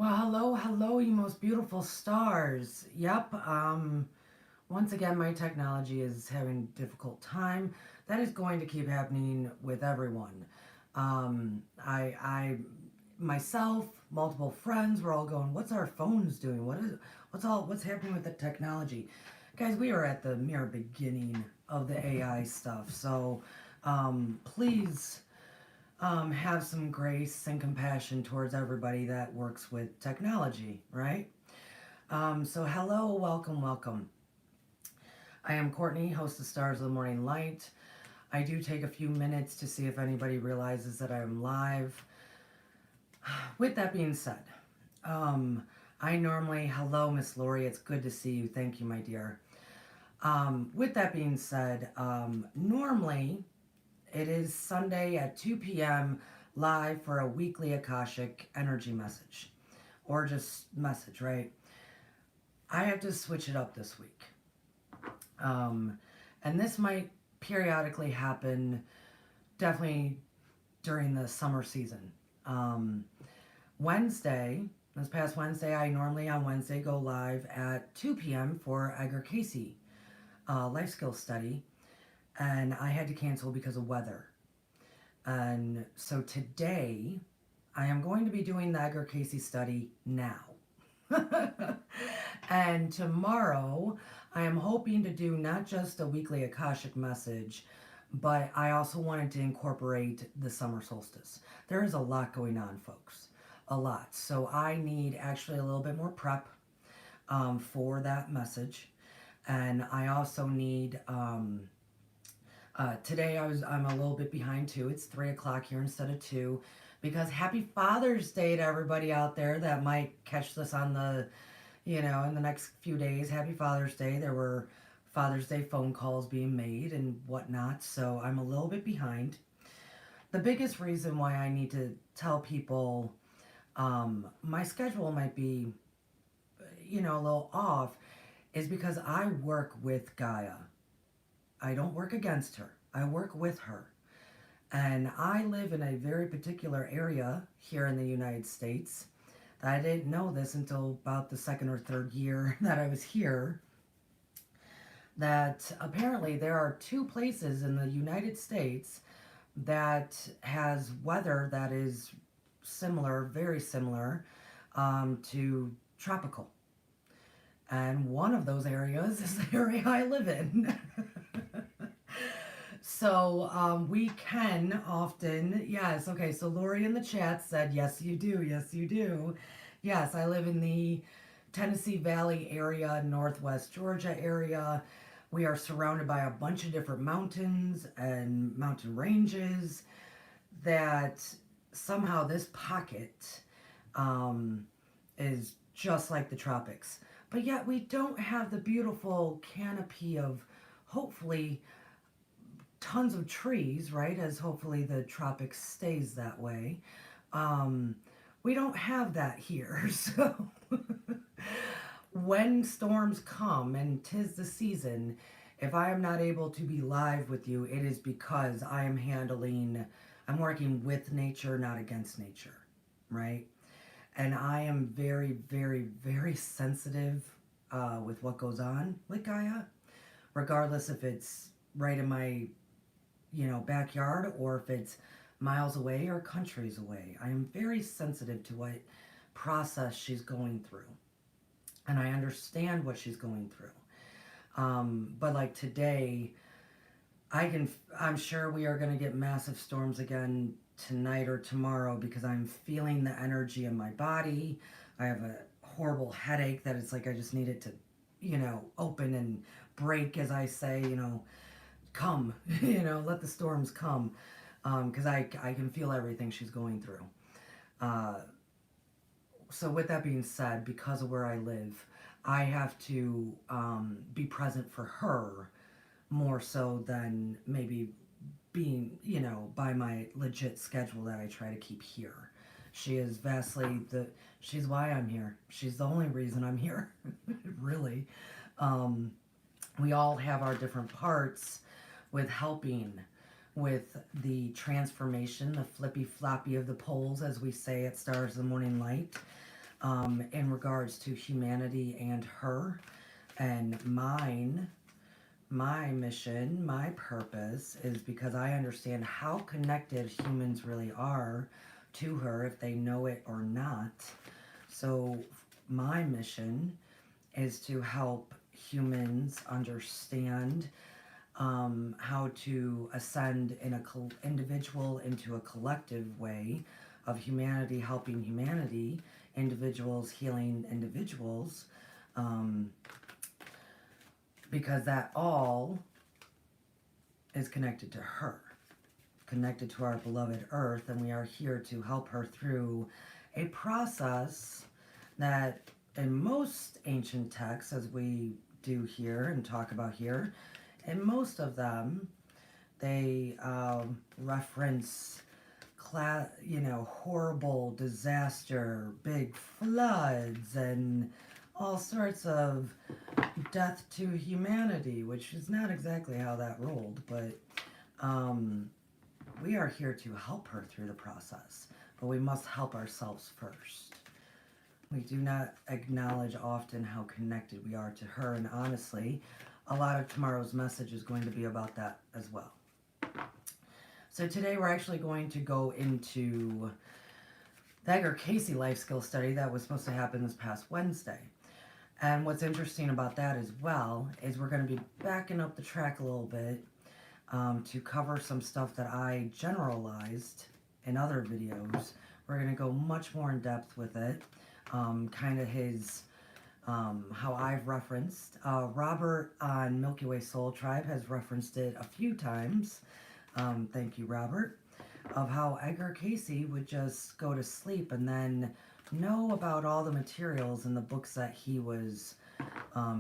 Well, hello, hello, you most beautiful stars. Yep, once again, my technology is having a difficult time. That is going to keep happening with everyone. I, myself, multiple friends, we're all going, what's our phones doing? What's happening with the technology? Guys, we are at the mere beginning of the AI stuff. So, please have some grace and compassion towards everybody that works with technology, right? So, hello, welcome, welcome. I am Courtney, host of Stars of the Morning Light. I do take a few minutes to see if anybody realizes that I'm live. With that being said, um, I normally, hello, Miss Lori, it's good to see you. Thank you, my dear. With that being said, normally it is Sunday at 2 p.m. live for a weekly Akashic energy message or just message, right? I have to switch it up this week. Um, and this might periodically happen definitely during the summer season. Um, Wednesday, this past Wednesday, I normally on Wednesday go live at 2 p.m. for Edgar Cayce life skills study, and I had to cancel because of weather. And so today, I am going to be doing the Edgar Cayce study now. And tomorrow, I am hoping to do not just a weekly Akashic message, but I also wanted to incorporate the summer solstice. There is a lot going on, folks. A lot. So I need actually a little bit more prep for that message. And I also need today I'm a little bit behind too. It's 3 o'clock here instead of 2, because happy Father's Day to everybody out there that might catch this on the, in the next few days. Happy Father's Day. There were Father's Day phone calls being made and whatnot, so I'm a little bit behind. The biggest reason why I need to tell people my schedule might be, a little off is because I work with Gaia. I don't work against her. I work with her. And I live in a very particular area here in the United States. I didn't know this until about the second or third year that I was here. That apparently there are 2 places in the United States that has weather that is similar, very similar, to tropical. And one of those areas is the area I live in. So we can often, yes, okay, so Lori in the chat said, yes, you do, yes, you do. Yes, I live in the Tennessee Valley area, Northwest Georgia area. We are surrounded by a bunch of different mountains and mountain ranges that somehow this pocket is just like the tropics. But yet we don't have the beautiful canopy of hopefully tons of trees, right? As hopefully the tropics stays that way. We don't have that here. So when storms come and 'tis the season, if I am not able to be live with you, it is because I'm working with nature, not against nature, right? And I am very, very, very sensitive with what goes on with Gaia, regardless if it's right in my backyard or if it's miles away or countries away. I am very sensitive to what process she's going through. And I understand what she's going through. But like today, I'm sure we are going to get massive storms again tonight or tomorrow because I'm feeling the energy in my body. I have a horrible headache that it's like I just need it to, open and break, as I say, come, let the storms come, because I can feel everything she's going through. So with that being said, because of where I live, I have to be present for her more so than maybe being, by my legit schedule that I try to keep here. She is she's why I'm here. She's the only reason I'm here, really. We all have our different parts with helping with the transformation, the flippy floppy of the poles, as we say at Stars of the Morning Light. in regards to humanity and her and mine. My mission, my purpose is because I understand how connected humans really are to her, if they know it or not. So my mission is to help humans understand how to ascend in a individual into a collective way of humanity helping humanity, individuals healing individuals, because that all is connected to her, connected to our beloved Earth, and we are here to help her through a process that in most ancient texts, as we do here and talk about here, in most of them, they reference horrible disaster, big floods, and all sorts of death to humanity, which is not exactly how that rolled, but we are here to help her through the process, but we must help ourselves first. We do not acknowledge often how connected we are to her, and honestly, a lot of tomorrow's message is going to be about that as well. So today we're actually going to go into the Edgar Cayce life skill study that was supposed to happen this past Wednesday. And what's interesting about that as well is we're going to be backing up the track a little bit to cover some stuff that I generalized in other videos. We're going to go much more in depth with it. Kind of his, how I've referenced. Robert on Milky Way Soul Tribe has referenced it a few times. Thank you, Robert. Of how Edgar Cayce would just go to sleep and then know about all the materials in the books that he was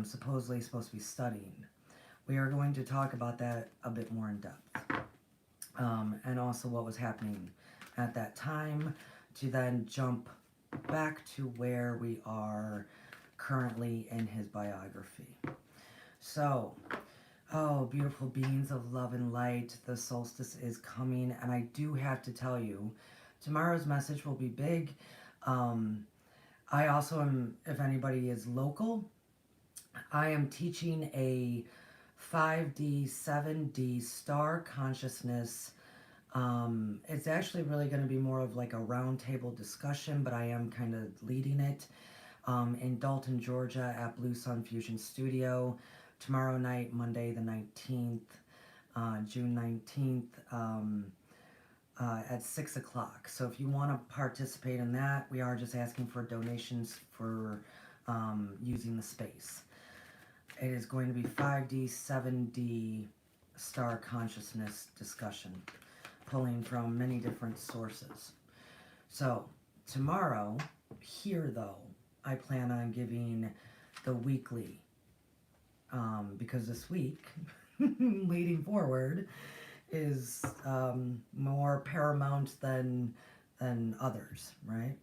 supposedly supposed to be studying. We are going to talk about that a bit more in depth. And also what was happening at that time, to then jump back to where we are currently in his biography. So, oh, beautiful beings of love and light, the solstice is coming, and I do have to tell you, tomorrow's message will be big. I also am, if anybody is local, I am teaching a 5D, 7D star consciousness. It's actually really going to be more of like a roundtable discussion, but I am kind of leading it in Dalton, Georgia at Blue Sun Fusion Studio. Tomorrow night, Monday the 19th, June 19th, at 6 o'clock. So if you want to participate in that, we are just asking for donations for using the space. It is going to be 5D, 7D star consciousness discussion, pulling from many different sources. So tomorrow, here though, I plan on giving the weekly, because this week, leading forward, is more paramount than others, right?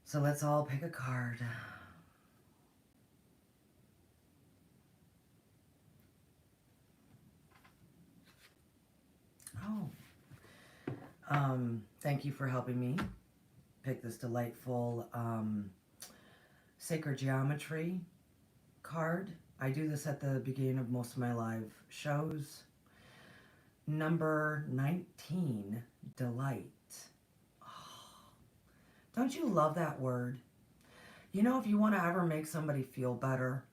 So let's all pick a card. Oh, thank you for helping me pick this delightful sacred geometry card. I do this at the beginning of most of my live shows. Number 19, delight. Oh, don't you love that word? You know, if you want to ever make somebody feel better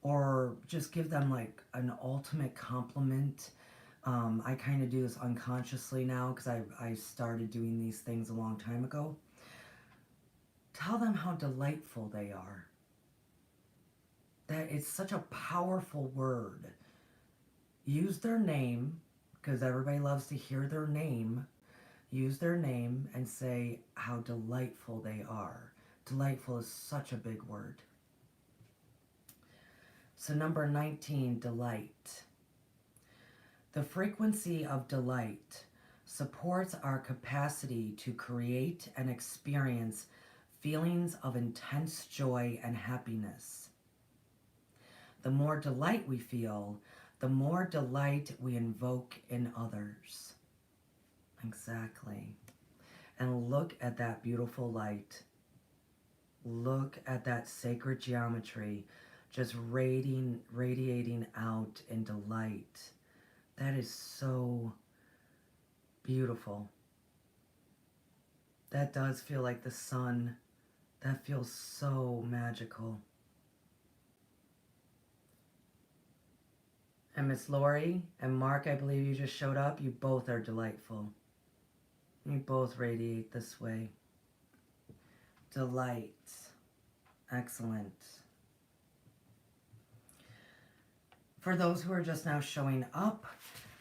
or just give them like an ultimate compliment, I kind of do this unconsciously now because I started doing these things a long time ago. Tell them how delightful they are. That it's such a powerful word. Use their name, because everybody loves to hear their name. Use their name and say how delightful they are. Delightful is such a big word. So number 19, delight. The frequency of delight supports our capacity to create and experience feelings of intense joy and happiness. The more delight we feel, the more delight we invoke in others. Exactly. And look at that beautiful light. Look at that sacred geometry just radiating out into light. That is so beautiful. That does feel like the sun. That feels so magical. And Miss Lori and Mark, I believe you just showed up. You both are delightful. You both radiate this way. Delight. Excellent. For those who are just now showing up,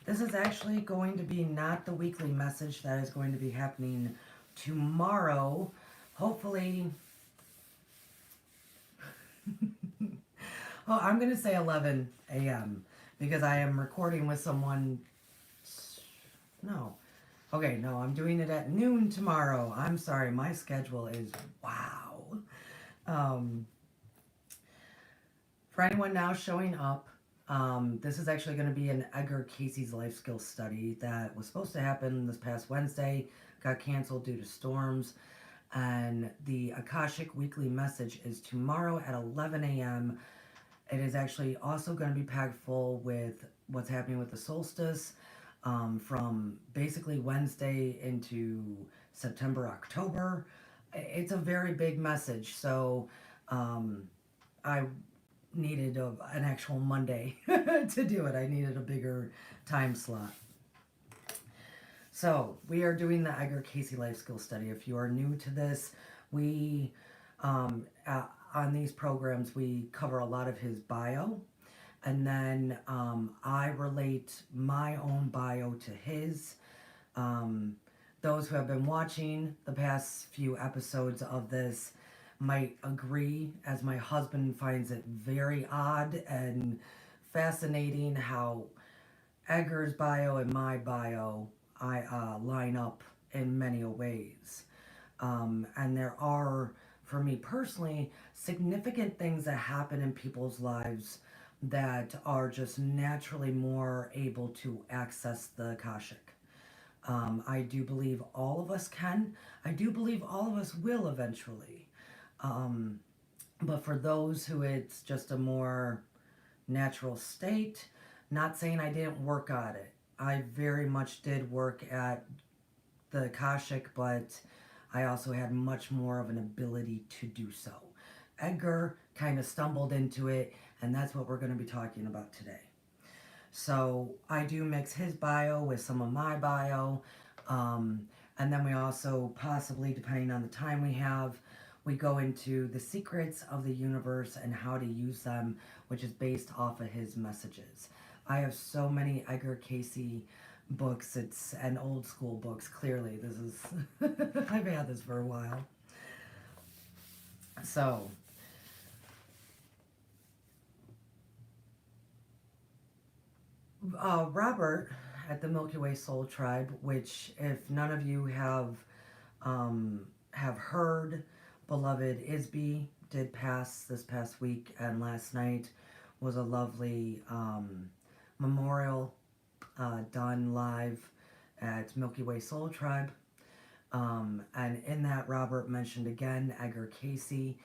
this is actually going to be not the weekly message that is going to be happening tomorrow. Hopefully, oh, I'm going to say 11 a.m. because I am recording with someone. No. Okay, no, I'm doing it at noon tomorrow. I'm sorry, my schedule is wow. For anyone now showing up, this is actually going to be an Edgar Cayce's life skills study that was supposed to happen this past Wednesday, got canceled due to storms, and the Akashic weekly message is tomorrow at 11 a.m. It is actually also going to be packed full with what's happening with the solstice from basically Wednesday into September, October. It's a very big message, so I needed an actual Monday to do it. I needed a bigger time slot. So we are doing the Edgar Cayce life skill study. If you are new to this, we on these programs we cover a lot of his bio, and then I relate my own bio to his. Those who have been watching the past few episodes of this might agree, as my husband finds it very odd and fascinating how Edgar's bio and my bio line up in many ways. And there are, for me personally, significant things that happen in people's lives that are just naturally more able to access the Akashic. I do believe all of us can. I do believe all of us will eventually. But for those who it's just a more natural state, not saying I didn't work on it. I very much did work at the Akashic, but I also had much more of an ability to do so. Edgar kind of stumbled into it, and that's what we're going to be talking about today. So I do mix his bio with some of my bio, and then we also possibly, depending on the time we have, we go into the secrets of the universe and how to use them, which is based off of his messages. I have so many Edgar Cayce books. It's an old school books. Clearly, this is I've had this for a while. So Robert at the Milky Way Soul Tribe, which if none of you have heard, beloved Isby did pass this past week, and last night was a lovely memorial done live at Milky Way Soul Tribe. And in that, Robert mentioned again Edgar Cayce.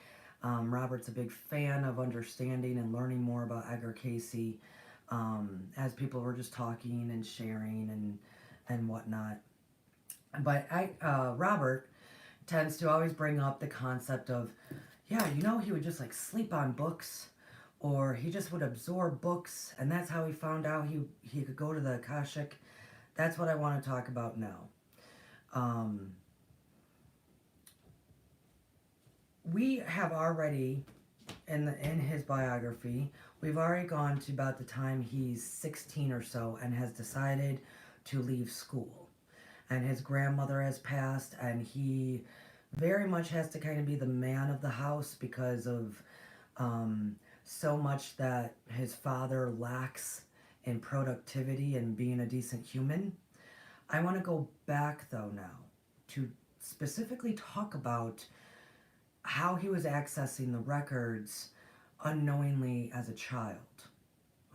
Robert's a big fan of understanding and learning more about Edgar Cayce, as people were just talking and sharing and whatnot. But Robert tends to always bring up the concept of, yeah, you know, he would just like sleep on books, or he just would absorb books, and that's how he found out he could go to the Akashic. That's what I want to talk about now. We have already, in his biography, we've already gone to about the time he's 16 or so and has decided to leave school. And his grandmother has passed, and he very much has to kind of be the man of the house because of so much that his father lacks in productivity and being a decent human. I want to go back, though, now to specifically talk about how he was accessing the records unknowingly as a child,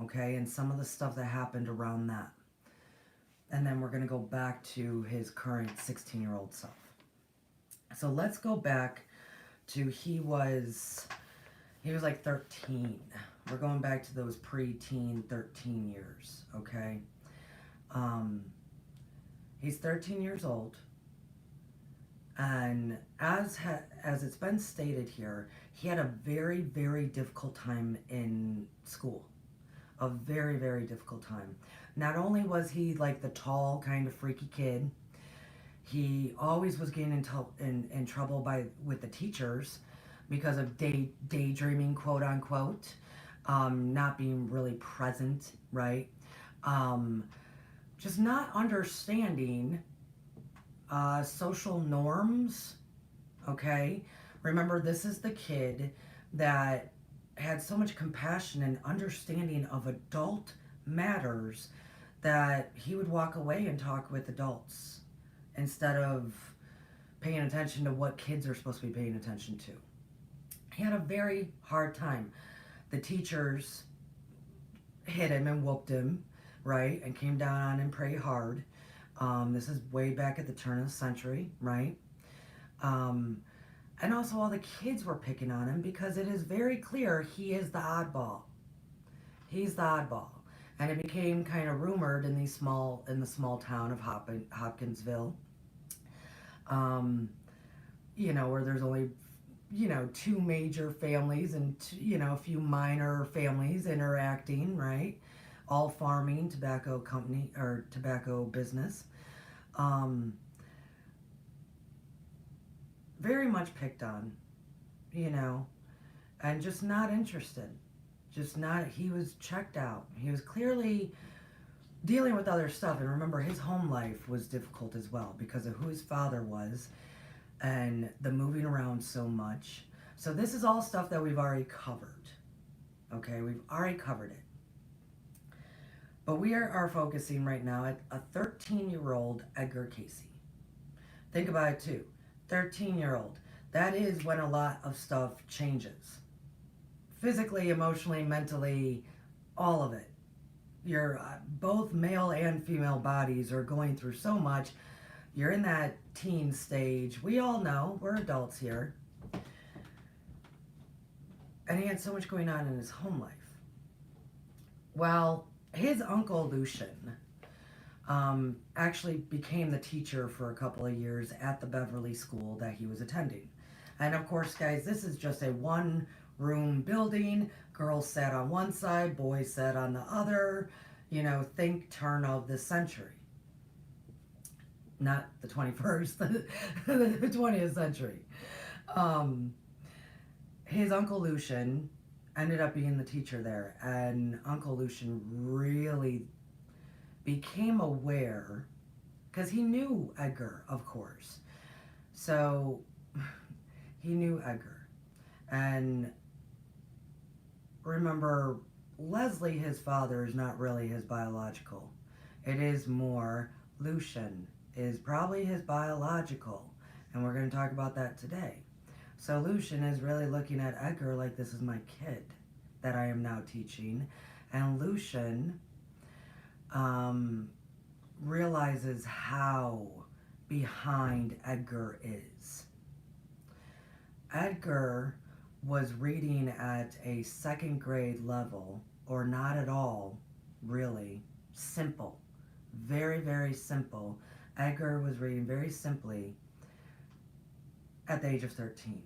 okay, and some of the stuff that happened around that. And then we're going to go back to his current 16-year-old self. So let's go back to he was like 13. We're going back to those pre-teen 13 years, okay? He's 13 years old, and as it's been stated here, he had a very, very difficult time in school. A very, very difficult time. Not only was he like the tall, kind of freaky kid, he always was getting in trouble with the teachers because of daydreaming, quote unquote, not being really present, right? Just not understanding social norms, okay? Remember, this is the kid that had so much compassion and understanding of adult matters that he would walk away and talk with adults instead of paying attention to what kids are supposed to be paying attention to. He had a very hard time. The teachers hit him and whooped him, right? And came down on him pretty hard. This is way back at the turn of the century, right? And also all the kids were picking on him because it is very clear he is the oddball. He's the oddball. And it became kind of rumored in the small town of Hopkinsville, where there's only, two major families and, a few minor families interacting, right? All farming, tobacco company, or tobacco business. Very much picked on, and just not interested. He was checked out. He was clearly dealing with other stuff. And remember, his home life was difficult as well because of who his father was and the moving around so much. So this is all stuff that we've already covered. Okay, we've already covered it. But we are focusing right now at a 13-year-old Edgar Cayce. Think about it too. 13-year-old. That is when a lot of stuff changes. Physically, emotionally, mentally, all of it. Your both male and female bodies are going through so much. You're in that teen stage. We all know. We're adults here. And he had so much going on in his home life. Well, his uncle Lucian actually became the teacher for a couple of years at the Beverly school that he was attending. And of course, guys, this is just a one-room building. Girls sat on one side, boys sat on the other. Think turn of the century. Not the 21st, the 20th century. His uncle Lucian ended up being the teacher there, and Uncle Lucian really became aware, because he knew Edgar, of course. So he knew Edgar. And remember, Leslie, his father, is not really his biological. It is more Lucian is probably his biological. And we're going to talk about that today. So Lucian is really looking at Edgar like, this is my kid that I am now teaching. And Lucian realizes how behind Edgar is. Edgar was reading at a second grade level, or not at all, really. Simple. Very, very simple. Edgar was reading very simply at the age of 13.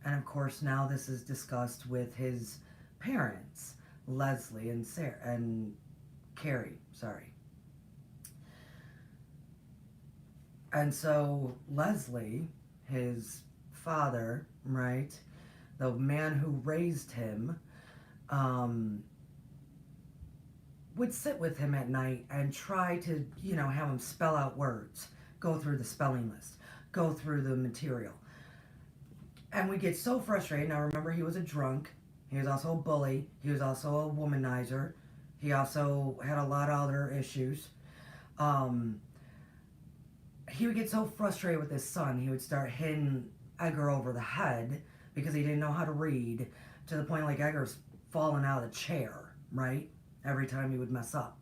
And of course, now this is discussed with his parents, Leslie and Sarah, and Carrie, sorry. And so Leslie, his father, right, the man who raised him, would sit with him at night and try to, have him spell out words, go through the spelling list, go through the material. And we get so frustrated. Now remember, he was a drunk. He was also a bully. He was also a womanizer. He also had a lot of other issues. He would get so frustrated with his son, he would start hitting Edgar over the head because he didn't know how to read, to the point like Edgar's falling out of the chair, right? Every time he would mess up.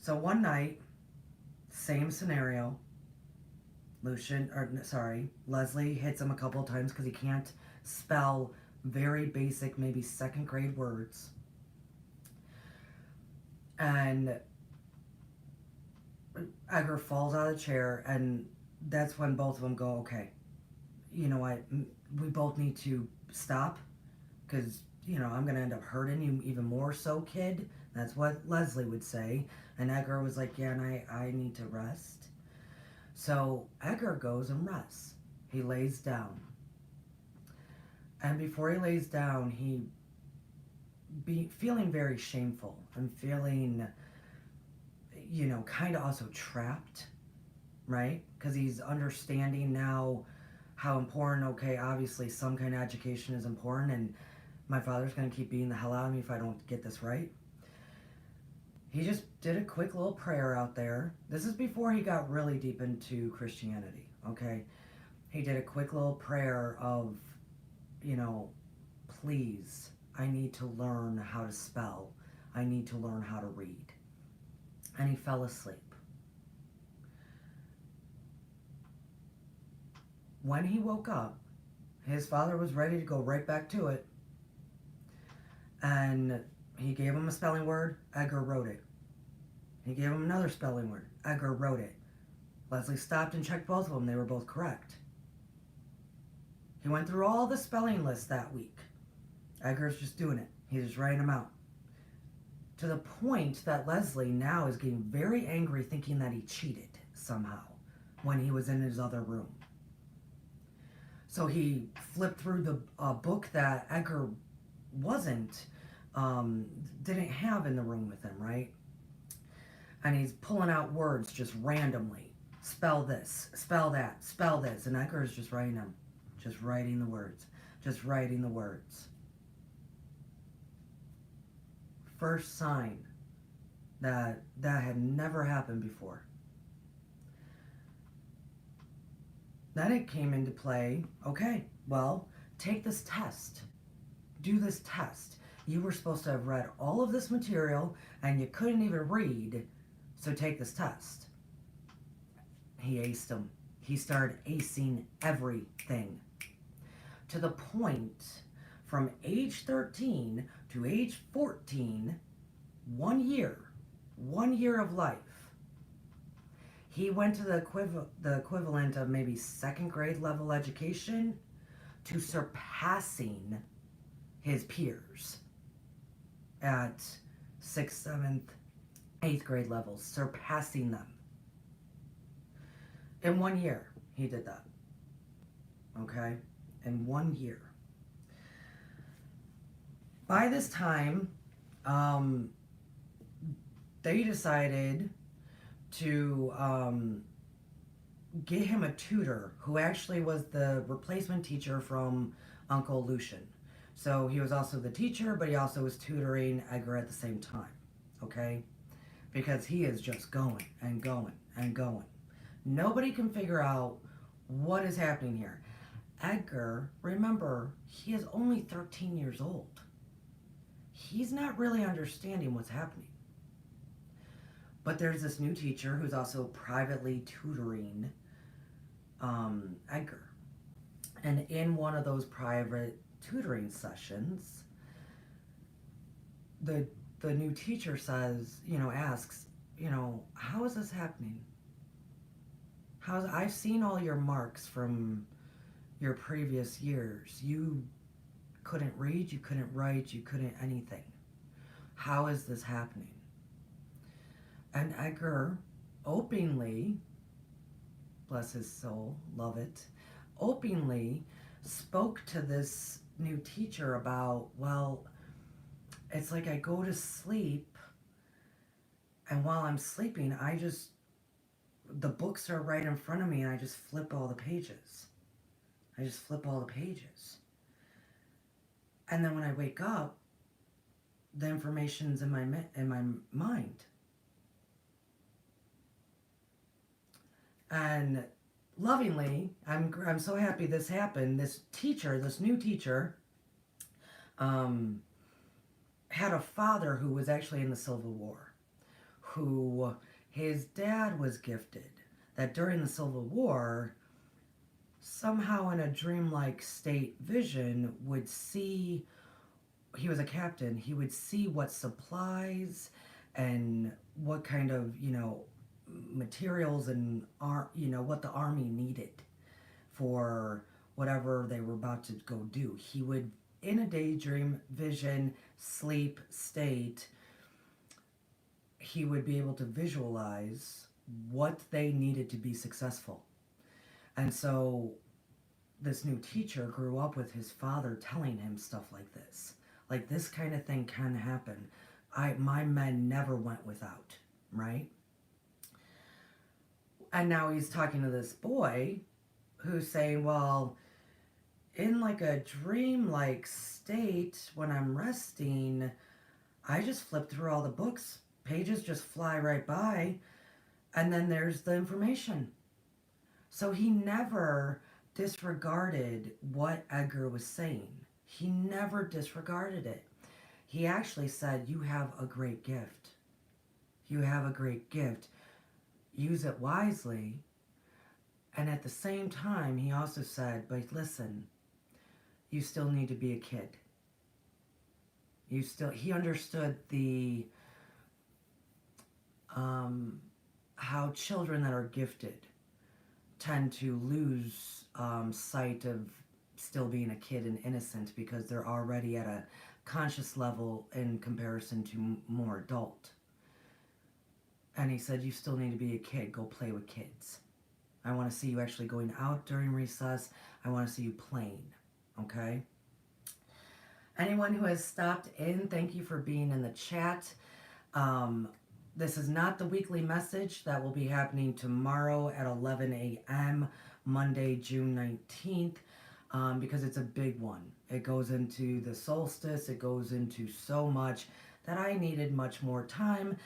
So one night, same scenario, Leslie hits him a couple of times because he can't spell very basic, maybe second grade words. And Edgar falls out of the chair, and that's when both of them go, okay, you know what, we both need to stop, because, you know, I'm going to end up hurting you even more so, kid. That's what Leslie would say. And Edgar was like, yeah, and I need to rest. So Edgar goes and rests. He lays down. And before he lays down, feeling very shameful and feeling, you know, kind of also trapped, right? Because he's understanding now how important, okay, obviously some kind of education is important, and my father's going to keep beating the hell out of me if I don't get this right. He just did a quick little prayer out there. This is before he got really deep into Christianity, okay? He did a quick little prayer of, you know, please, I need to learn how to spell. I need to learn how to read. And he fell asleep. When he woke up, his father was ready to go right back to it. And he gave him a spelling word. Edgar wrote it. He gave him another spelling word. Edgar wrote it. Leslie stopped and checked both of them. They were both correct. He went through all the spelling lists that week. Edgar's just doing it. He's just writing them out. To the point that Leslie now is getting very angry, thinking that he cheated somehow when he was in his other room. So he flipped through the book that Edgar didn't have in the room with him, right? And he's pulling out words just randomly. Spell this, spell that, spell this. And Edgar's just writing them. Just writing the words. Just writing the words. First sign that had never happened before. Then it came into play, okay, well, take this test. Do this test. You were supposed to have read all of this material and you couldn't even read, so take this test. He aced them. He started acing everything. To the point, from age 13 to age 14, 1 year of life, he went to the equivalent of maybe second grade level education to surpassing his peers at 6th, 7th, 8th grade levels, surpassing them. In 1 year, he did that. Okay? In 1 year. By this time, they decided to get him a tutor who actually was the replacement teacher from Uncle Lucian. So he was also the teacher, but he also was tutoring Edgar at the same time, okay? Because he is just going and going and going. Nobody can figure out what is happening here. Edgar, remember, he is only 13 years old. He's not really understanding what's happening. But there's this new teacher who's also privately tutoring Edgar. And in one of those private tutoring sessions, the new teacher says, asks, how is this happening? I've seen all your marks from your previous years. You couldn't read, you couldn't write, you couldn't anything. How is this happening? And Edgar openly, bless his soul, love it, openly spoke to this new teacher about, well, it's like I go to sleep, and while I'm sleeping, the books are right in front of me, and I just flip all the pages. And then when I wake up, the information's in my mind. And lovingly, I'm so happy this happened. This new teacher, had a father who was actually in the Civil War, who his dad was gifted. that during the Civil War, somehow in a dreamlike state vision, would see, he was a captain, he would see what supplies and what kind of, materials and, what the army needed for whatever they were about to go do. He would, in a daydream, vision, sleep state, he would be able to visualize what they needed to be successful. And so this new teacher grew up with his father telling him stuff like this. Like, this kind of thing can happen. My men never went without, right? And now he's talking to this boy who's saying, well, in like a dream-like state, when I'm resting, I just flip through all the books. Pages just fly right by, and then there's the information. So he never disregarded what Edgar was saying. He never disregarded it. He actually said, you have a great gift. You have a great gift. Use it wisely. And at the same time, he also said, but listen, you still need to be a kid. He understood the, how children that are gifted tend to lose sight of still being a kid and innocent because they're already at a conscious level in comparison to more adult. And he said, you still need to be a kid. Go play with kids. I want to see you actually going out during recess. I want to see you playing. Okay? Anyone who has stopped in, thank you for being in the chat. This is not the weekly message. That will be happening tomorrow at 11 a.m., Monday, June 19th, because it's a big one. It goes into the solstice. It goes into so much that I needed much more time.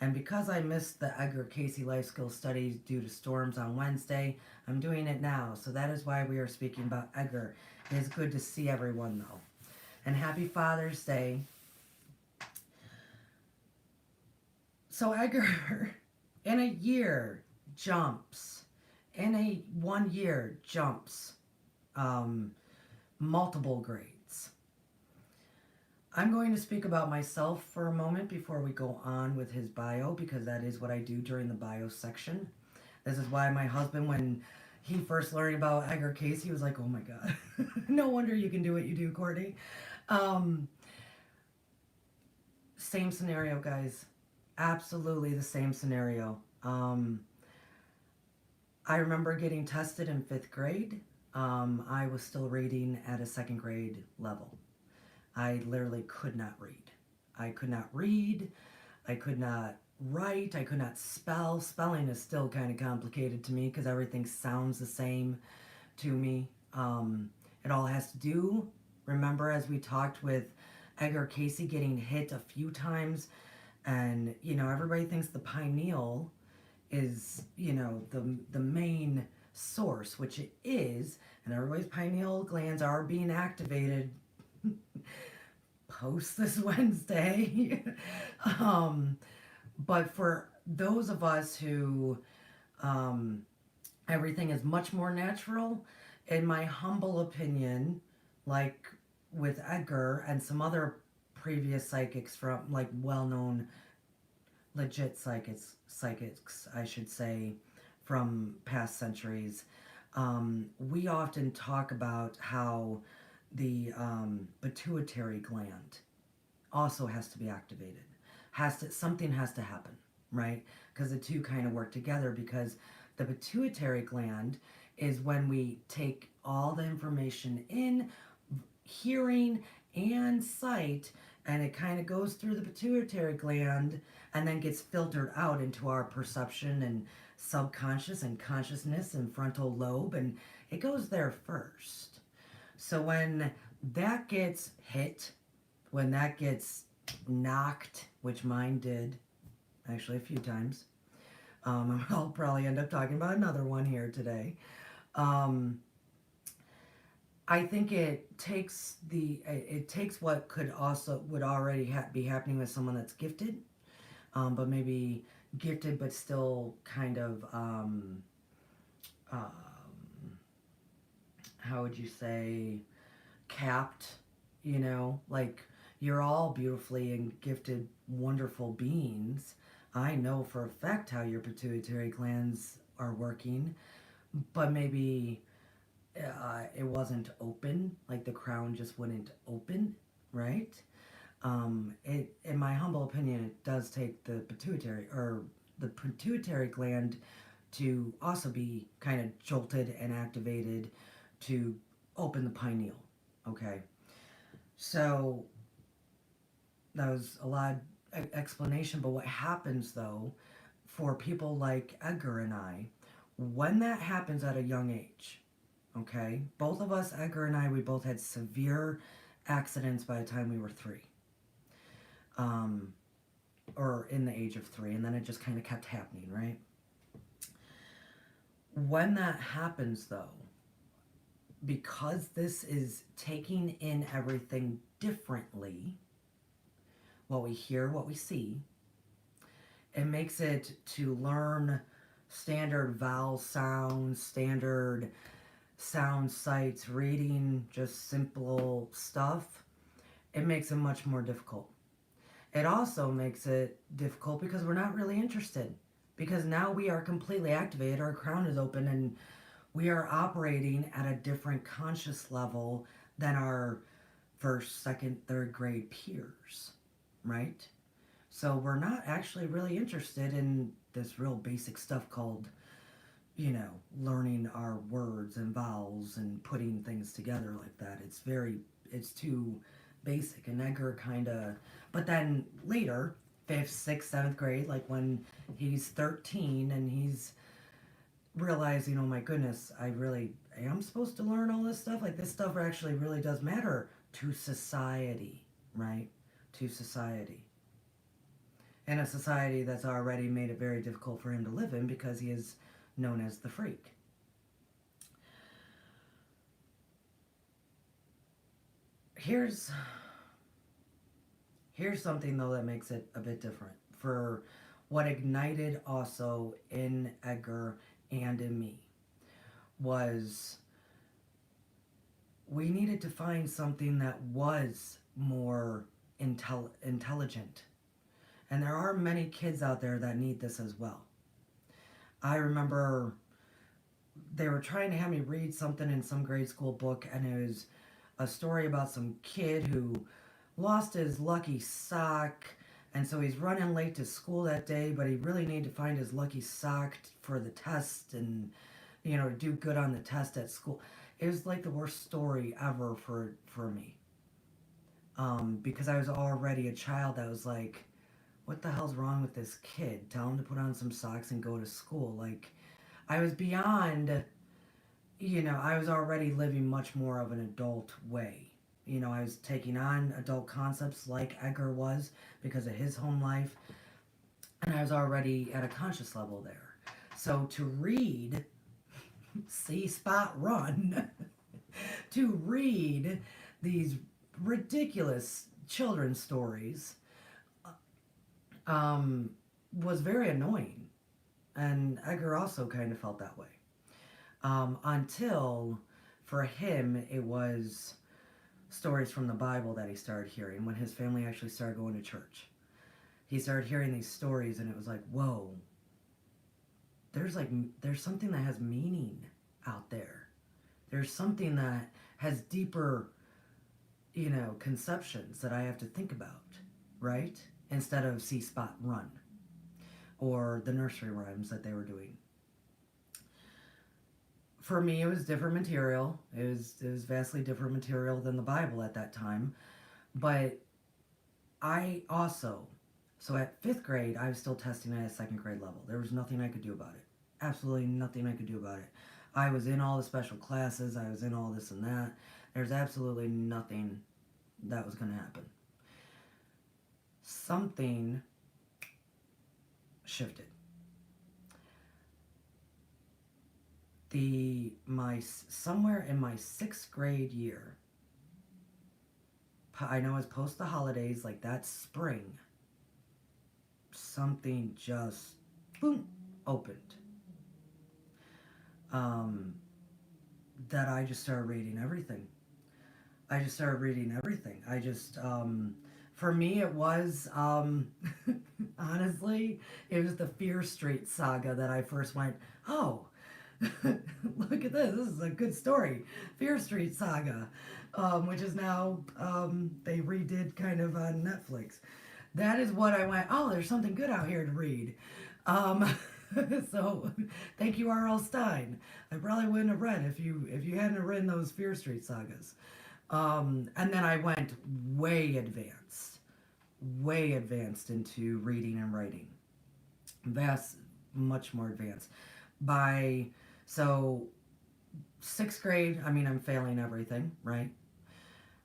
And because I missed the Edgar Cayce Life Skills Studies due to storms on Wednesday, I'm doing it now. So that is why we are speaking about Edgar. It is good to see everyone, though. And happy Father's Day. So Edgar, in a year, jumps. In a 1 year, jumps multiple grades. I'm going to speak about myself for a moment before we go on with his bio, because that is what I do during the bio section. This is why my husband, when he first learned about Edgar Cayce, he was like, oh my God, no wonder you can do what you do, Courtney. Same scenario, guys. Absolutely the same scenario. I remember getting tested in 5th grade. I was still reading at a 2nd grade level. I literally could not read. I could not read. I could not write. I could not spell. Spelling is still kind of complicated to me because everything sounds the same to me. It all has to do, remember, as we talked with Edgar Cayce getting hit a few times, and, everybody thinks the pineal is, the main source, which it is, and everybody's pineal glands are being activated post this Wednesday. But for those of us who everything is much more natural, in my humble opinion, like with Edgar and some other previous psychics from, like, well-known legit psychics, I should say, from past centuries, we often talk about how the pituitary gland also has to be activated. Something has to happen, right? Because the two kind of work together, because the pituitary gland is when we take all the information in, hearing and sight, and it kind of goes through the pituitary gland and then gets filtered out into our perception and subconscious and consciousness and frontal lobe, and it goes there first. So when that gets hit, when that gets knocked, which mine did actually a few times, I'll probably end up talking about another one here today. I think it takes what would already be happening with someone that's gifted, but maybe gifted but still kind of um, how would you say, capped, you know, like you're all beautifully and gifted, wonderful beings. I know for a fact how your pituitary glands are working, but maybe it wasn't open, like the crown just wouldn't open, right? In my humble opinion, it does take the pituitary gland to also be kind of jolted and activated to open the pineal. Okay, so that was a lot of explanation, but what happens though for people like Edgar and I, when that happens at a young age, okay, both of us, Edgar and I, we both had severe accidents by the time we were 3. Um, or in the age of 3, and then it just kind of kept happening, right? When that happens though, because this is taking in everything differently, what we hear, what we see, it makes it to learn standard vowel sounds, standard sound sites, reading just simple stuff. It makes it much more difficult. It also makes it difficult because we're not really interested. Because now we are completely activated, our crown is open, and we are operating at a different conscious level than our first, second, third grade peers, right? So we're not actually really interested in this real basic stuff called, you know, learning our words and vowels and putting things together like that. It's too basic. And Edgar kind of, but then later, 5th, 6th, 7th grade, like when he's 13 and he's realizing, oh my goodness, I really am supposed to learn all this stuff. Like this stuff actually really does matter to society, right? To society. In a society that's already made it very difficult for him to live in because he is known as the freak. Here's something though that makes it a bit different for what ignited also in Edgar and in me was we needed to find something that was more intelligent. And there are many kids out there that need this as well. I remember they were trying to have me read something in some grade school book, and it was a story about some kid who lost his lucky sock, and so he's running late to school that day, but he really needed to find his lucky sock for the test and, you know, do good on the test at school. It was like the worst story ever for me. Because I was already a child that was like, what the hell's wrong with this kid? Tell him to put on some socks and go to school. Like, I was beyond, you know, I was already living much more of an adult way. You know, I was taking on adult concepts like Edgar was because of his home life, and I was already at a conscious level there. So to read See Spot Run, to read these ridiculous children's stories was very annoying. And Edgar also kind of felt that way. Until, for him, it was stories from the Bible that he started hearing when his family actually started going to church. He started hearing these stories and it was like, whoa, there's something that has meaning out there. There's something that has deeper, you know, conceptions that I have to think about, right? Instead of See Spot Run or the nursery rhymes that they were doing. For me, it was different material. It was vastly different material than the Bible at that time. But I also, so at 5th grade, I was still testing at a 2nd grade level. There was nothing I could do about it. Absolutely nothing I could do about it. I was in all the special classes. I was in all this and that. There's absolutely nothing that was going to happen. Something shifted. Somewhere in my 6th grade year, I know it's post the holidays, like that spring, something just boom opened. um, that I just started reading everything. I just started reading everything. For me, it was, honestly, it was the Fear Street saga that I first went, oh, look at this. This is a good story. Fear Street saga, which is now, they redid kind of on Netflix. That is what I went, oh, there's something good out here to read. Um, so thank you, R.L. Stein. I probably wouldn't have read if you hadn't have written those Fear Street sagas. And then I went way advanced into reading and writing. Much more advanced. By, so, 6th grade, I mean, I'm failing everything, right?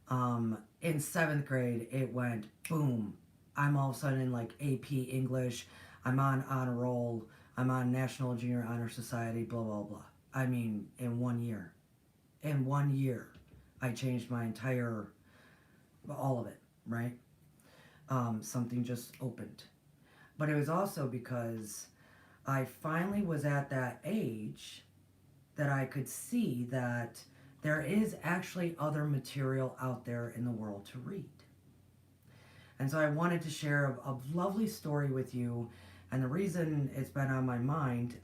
In 7th grade, it went boom. I'm all of a sudden in like AP English. I'm on honor roll. I'm on National Junior Honor Society, blah, blah, blah. I mean, in 1 year. In 1 year, I changed my entire, all of it, right? Something just opened. But it was also because I finally was at that age that I could see that there is actually other material out there in the world to read. And so I wanted to share a lovely story with you. And the reason it's been on my mind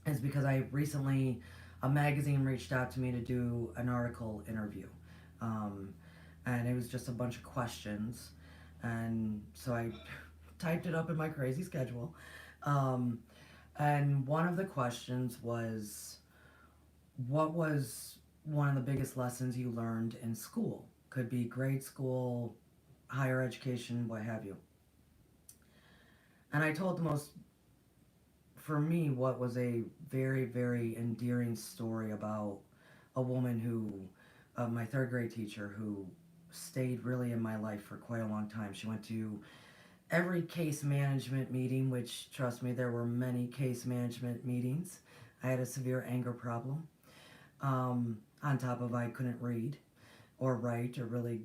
is because I recently, a magazine reached out to me to do an article interview. And it was just a bunch of questions. And so I typed it up in my crazy schedule. And one of the questions was, what was one of the biggest lessons you learned in school? Could be grade school, higher education, what have you. And I told for me, what was a very, very endearing story about a woman who, my 3rd grade teacher, who stayed really in my life for quite a long time. She went to every case management meeting, which, trust me, there were many case management meetings. I had a severe anger problem. On top of I couldn't read or write or really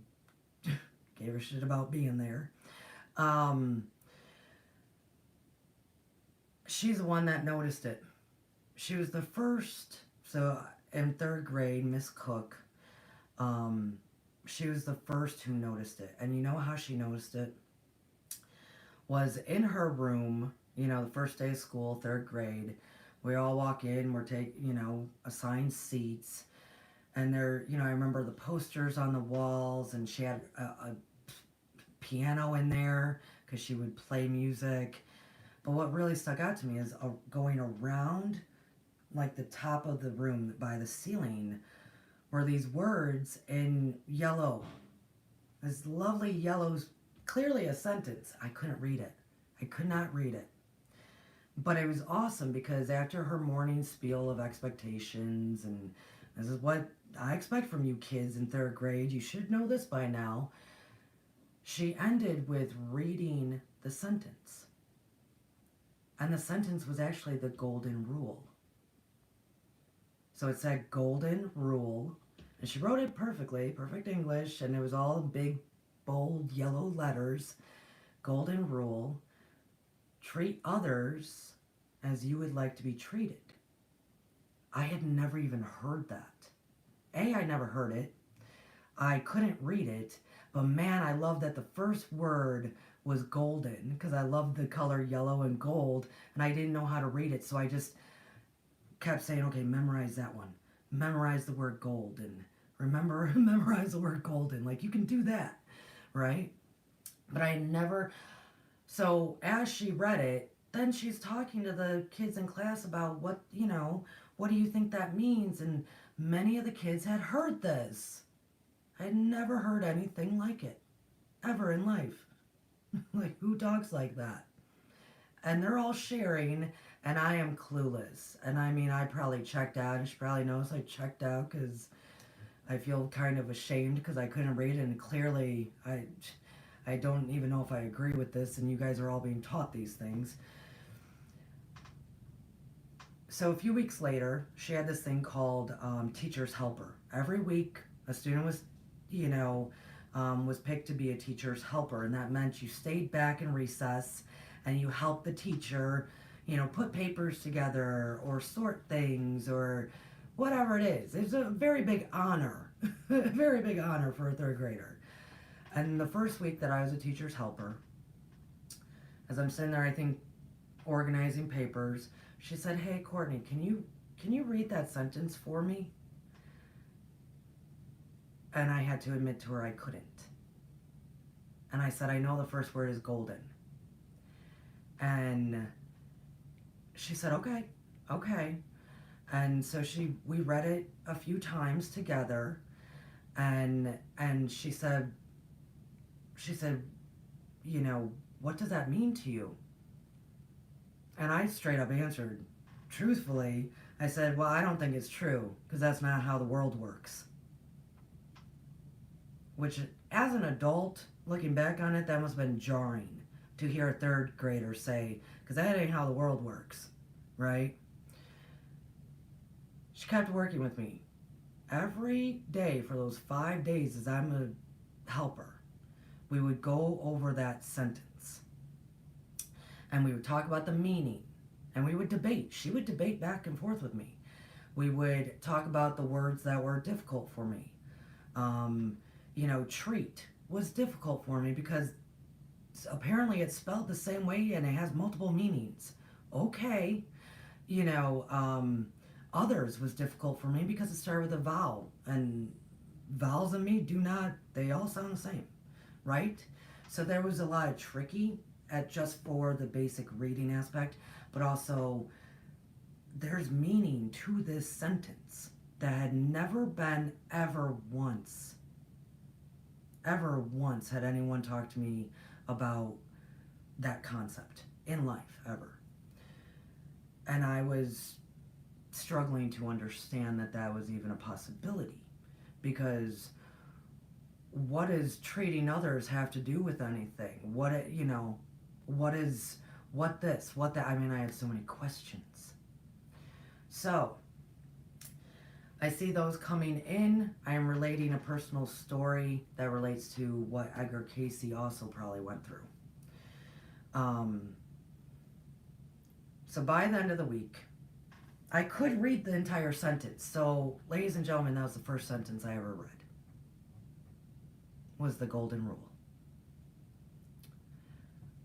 gave a shit about being there. She's the one that noticed it. She was the first, so in 3rd grade, Miss Cook, she was the first who noticed it. And you know how she noticed it? Was in her room, the first day of school, 3rd grade. We all walk in, we're assigned seats. And there, I remember the posters on the walls, and she had a piano in there because she would play music. But what really stuck out to me is going around like the top of the room by the ceiling were these words in yellow. This lovely yellow, clearly a sentence. I couldn't read it. I could not read it. But it was awesome because after her morning spiel of expectations, and this is what I expect from you kids in 3rd grade, you should know this by now, she ended with reading the sentence. And the sentence was actually the golden rule. So it said golden rule, and she wrote it perfectly, perfect English, and it was all in big, bold, yellow letters. Golden rule, treat others as you would like to be treated. I had never even heard that. I never heard it. I couldn't read it, but man, I loved that the first word was golden because I loved the color yellow and gold, and I didn't know how to read it, so I just kept saying, okay, memorize that one. Memorize the word golden. Remember, memorize the word golden. Like, you can do that, right? But I never... So as she read it, then she's talking to the kids in class about what do you think that means? And many of the kids had heard this. I had never heard anything like it, ever in life. Like, who talks like that? And they're all sharing, and I am clueless. And I mean, I probably checked out, and she probably knows I checked out because I feel kind of ashamed because I couldn't read it, and clearly I don't even know if I agree with this, and you guys are all being taught these things. So a few weeks later, she had this thing called Teacher's Helper. Every week, a student was, was picked to be a teacher's helper, and that meant you stayed back in recess and you helped the teacher, put papers together or sort things or whatever it is. It's a very big honor, a very big honor for a third grader. And the first week that I was a teacher's helper, as I'm sitting there, I think, organizing papers, she said, "Hey, Courtney, can you read that sentence for me?" And I had to admit to her I couldn't. And I said, "I know the first word is golden." And she said, "Okay, okay." And so we read it a few times together, and she said, "What does that mean to you?" And I straight up answered, truthfully, I said, "Well, I don't think it's true, because that's not how the world works." Which, as an adult, looking back on it, that must have been jarring to hear a third grader say, because that ain't how the world works, right? She kept working with me every day for those 5 days as I'm a helper. We would go over that sentence. And we would talk about the meaning. And we would debate. She would debate back and forth with me. We would talk about the words that were difficult for me. Treat was difficult for me because apparently it's spelled the same way and it has multiple meanings. Okay. Others was difficult for me because it started with a vowel. And vowels and me they all sound the same, right? So there was a lot of tricky at just for the basic reading aspect, but also there's meaning to this sentence that had never been ever once had anyone talked to me about that concept in life ever. And I was struggling to understand that was even a possibility, because what does treating others have to do with anything? What that? I mean, I have so many questions. So I see those coming in. I am relating a personal story that relates to what Edgar Cayce also probably went through. So by the end of the week, I could read the entire sentence. So, ladies and gentlemen, that was the first sentence I ever read. Was the golden rule.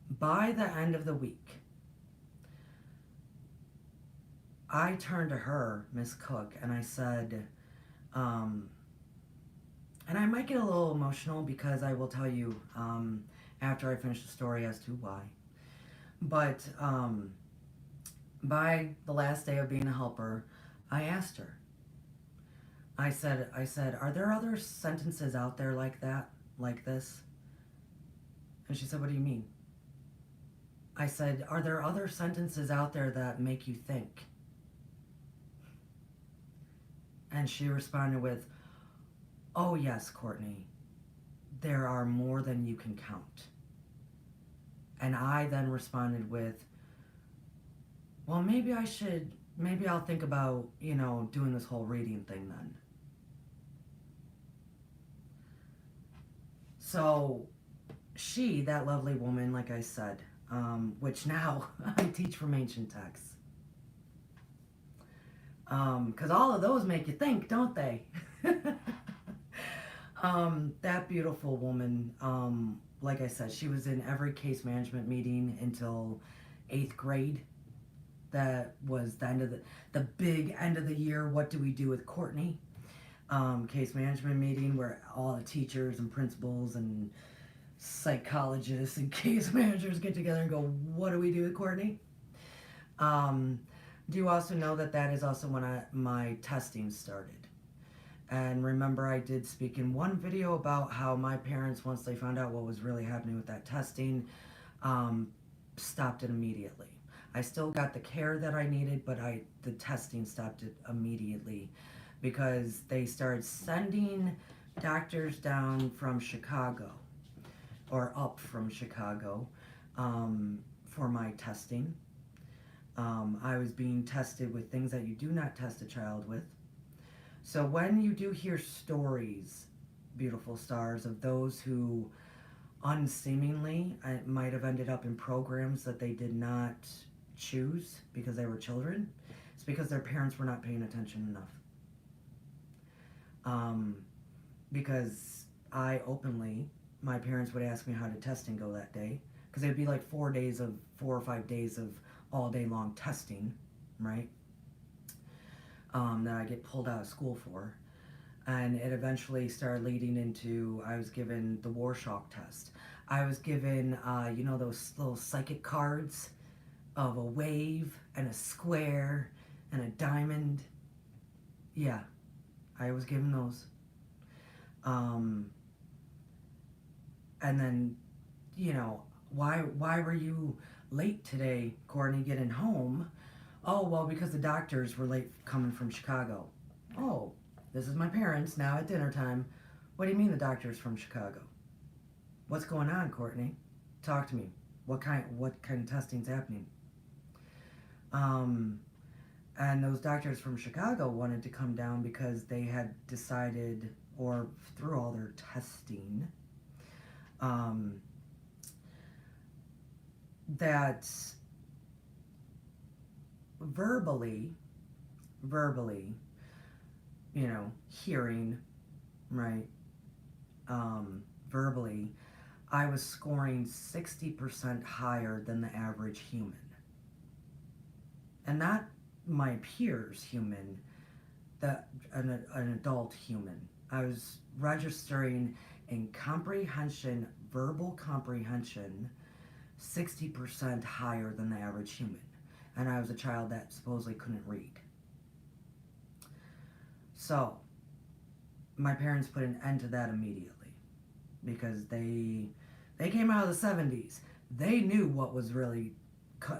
By the end of the week, I turned to her, Miss Cook, and I said, and I might get a little emotional because I will tell you after I finish the story as to why. But by the last day of being a helper, I asked her. I said, "Are there other sentences out there like that, like this?" And she said, "What do you mean?" I said, "Are there other sentences out there that make you think?" And she responded with, "Oh yes, Courtney, there are more than you can count." And I then responded with, "Well, maybe I'll think about, doing this whole reading thing then." So she, that lovely woman, like I said, which now I teach from ancient texts. Because all of those make you think, don't they? That beautiful woman, like I said, she was in every case management meeting until 8th grade. That was the end of the big end of the year. What do we do with Courtney? Case management meeting where all the teachers and principals and psychologists and case managers get together and go, what do we do with Courtney? Do you also know that is also when my testing started? And remember, I did speak in one video about how my parents, once they found out what was really happening with that testing, stopped it immediately. I still got the care that I needed, but the testing stopped it immediately because they started sending doctors down from Chicago or up from Chicago for my testing. I was being tested with things that you do not test a child with. So when you do hear stories, beautiful stars, of those who unseemingly might have ended up in programs that they did not choose because they were children. It's because their parents were not paying attention enough. Because my parents would ask me how did testing go that day, because it'd be like 4 or 5 days of all day long testing, right? That I get pulled out of school for. And it eventually started leading into, I was given the Rorschach test. I was given, those little psychic cards of a wave and a square and a diamond. Yeah, I was given those. And then, why were you late today, Courtney, getting home? Oh, well, because the doctors were late coming from Chicago. Oh, this is my parents now at dinner time. What do you mean the doctor's from Chicago? What's going on, Courtney? Talk to me. What kind of testing's happening? And those doctors from Chicago wanted to come down because they had decided, or through all their testing, that verbally, hearing, right? Verbally, I was scoring 60% higher than the average human. And not my peers human, an adult human. I was registering in comprehension, verbal comprehension, 60% higher than the average human. And I was a child that supposedly couldn't read. So, my parents put an end to that immediately, because they came out of the 70s. They knew what was really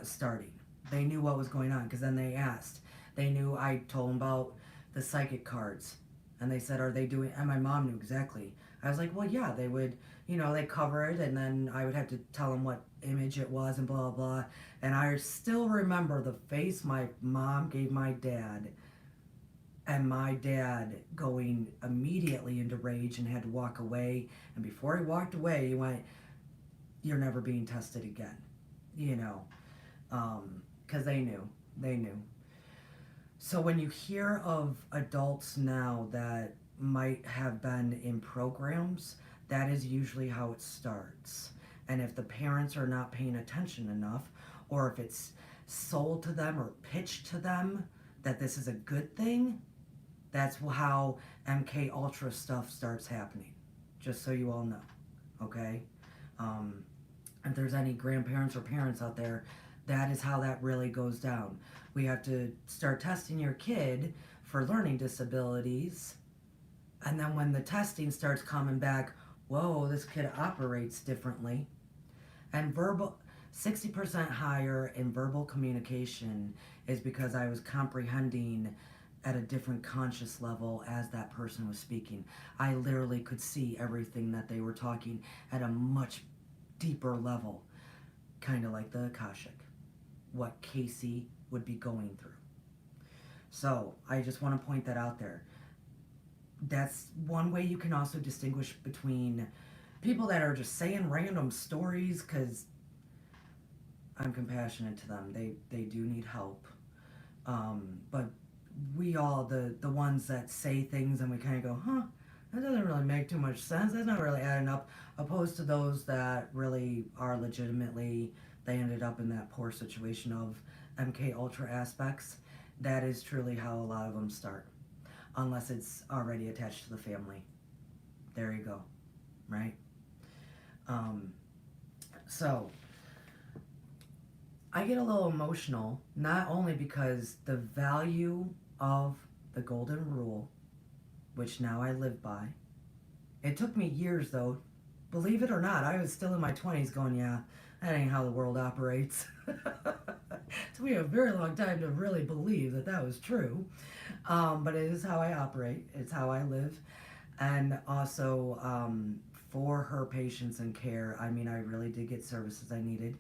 starting. They knew what was going on, because then they asked. They knew. I told them about the psychic cards, and they said, are they doing, and my mom knew exactly. I was like, well, yeah, they would, they cover it, and then I would have to tell them what image it was and blah, blah, blah. And I still remember the face my mom gave my dad, and my dad going immediately into rage and had to walk away. And before he walked away, he went, you're never being tested again, because they knew. So when you hear of adults now that might have been in programs, that is usually how it starts. And if the parents are not paying attention enough, or if it's sold to them or pitched to them that this is a good thing, that's how MK Ultra stuff starts happening. Just so you all know, okay? If there's any grandparents or parents out there, that is how that really goes down. We have to start testing your kid for learning disabilities, and then when the testing starts coming back, whoa, this kid operates differently. And 60% higher in verbal communication is because I was comprehending at a different conscious level as that person was speaking. I literally could see everything that they were talking at a much deeper level, kind of like the Akashic, what Cayce would be going through. So I just want to point that out there. That's one way you can also distinguish between people that are just saying random stories, because I'm compassionate to them. They do need help. But we all, the ones that say things and we kind of go, that doesn't really make too much sense. That's not really adding up. Opposed to those that really are legitimately, they ended up in that poor situation of MK Ultra aspects. That is truly how a lot of them start. Unless it's already attached to the family. There you go. Right? So, I get a little emotional, not only because the value of the golden rule, which now I live by. It took me years, though. Believe it or not, I was still in my 20s going, yeah, that ain't how the world operates. It took me a very long time to really believe that was true. But it is how I operate. It's how I live. And also, for her patience and care, I really did get services I needed.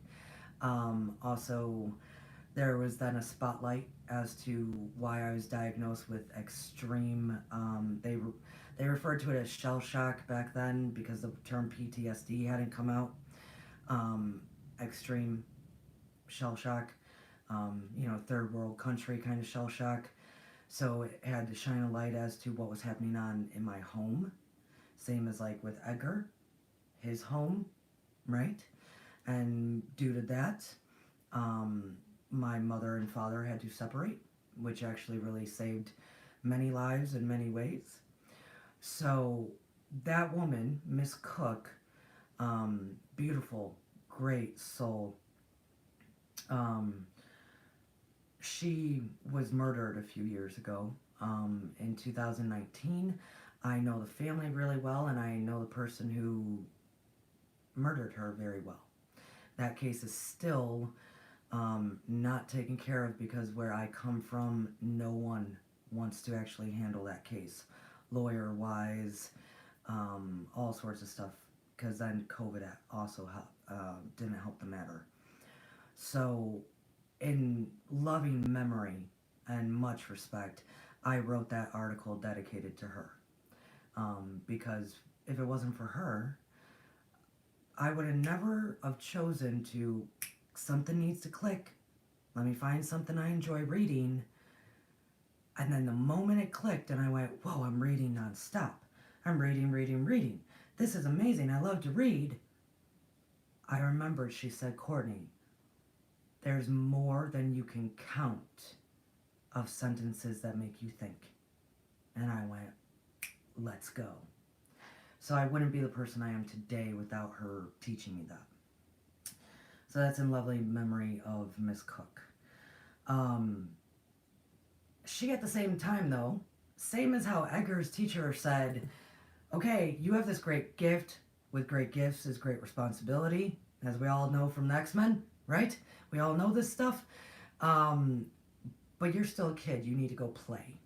Also, there was then a spotlight as to why I was diagnosed with extreme, they referred to it as shell shock back then because the term PTSD hadn't come out. Extreme shell shock. third world country kind of shell shock. So it had to shine a light as to what was happening on in my home. Same as like with Edgar, his home, right? And due to that, my mother and father had to separate, which actually really saved many lives in many ways. So that woman, Miss Cook, beautiful, great soul. Um, she was murdered a few years ago, in 2019. I know the family really well, and I know the person who murdered her very well. That case is still not taken care of because where I come from, no one wants to actually handle that case, lawyer wise, all sorts of stuff. Because then COVID also didn't help the matter. So, in loving memory and much respect, I wrote that article dedicated to her. Because if it wasn't for her, I would have never have chosen to, something needs to click. Let me find something I enjoy reading. And then the moment it clicked and I went, whoa, I'm reading nonstop. I'm reading, reading, reading. This is amazing. I love to read. I remembered she said, Courtney, there's more than you can count of sentences that make you think. And I went, let's go. So I wouldn't be the person I am today without her teaching me that. So that's in lovely memory of Miss Cook. She at the same time though, same as how Edgar's teacher said, okay, you have this great gift. With great gifts is great responsibility, as we all know from the X-Men, right? We all know this stuff. But you're still a kid. You need to go play.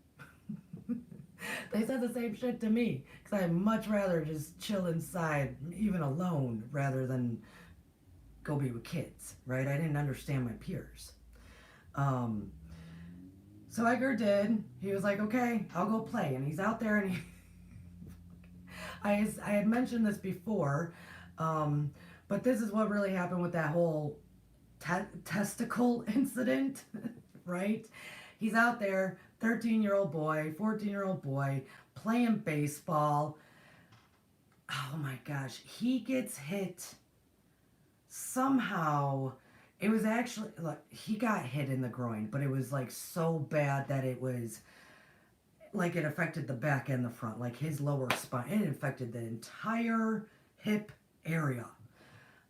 They said the same shit to me, because I'd much rather just chill inside, even alone, rather than go be with kids, right? I didn't understand my peers. So Edgar did. He was like, okay, I'll go play. And he's out there and I had mentioned this before, but this is what really happened with that whole testicle incident, right? He's out there, 13-year-old boy, 14-year-old boy, playing baseball. Oh my gosh, he gets hit somehow. It was actually, look, he got hit in the groin, but it was like so bad that it was like it affected the back and the front, like his lower spine. It affected the entire hip area.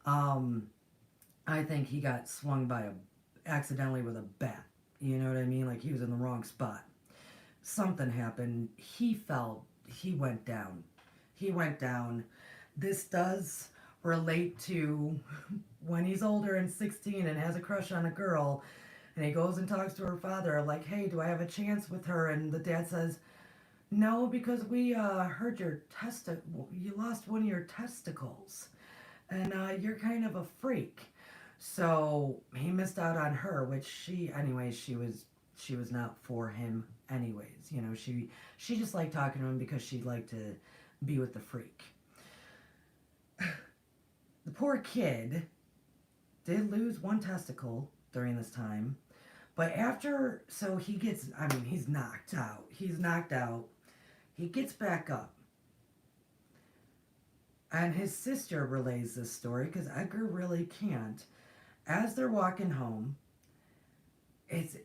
I think he got swung by accidentally with a bat. You know what I mean? Like he was in the wrong spot. Something happened. He fell. He went down. He went down. This does relate to when he's older and 16 and has a crush on a girl, and he goes and talks to her father, like, hey, do I have a chance with her? And the dad says, no, because we heard you lost one of your testicles, and you're kind of a freak. So he missed out on her, which she was not for him anyways. You know, she just liked talking to him because she liked to be with the freak. The poor kid did lose one testicle during this time, but after, so he gets, he's knocked out. He's knocked out. He gets back up. And his sister relays this story because Edgar really can't. As they're walking home,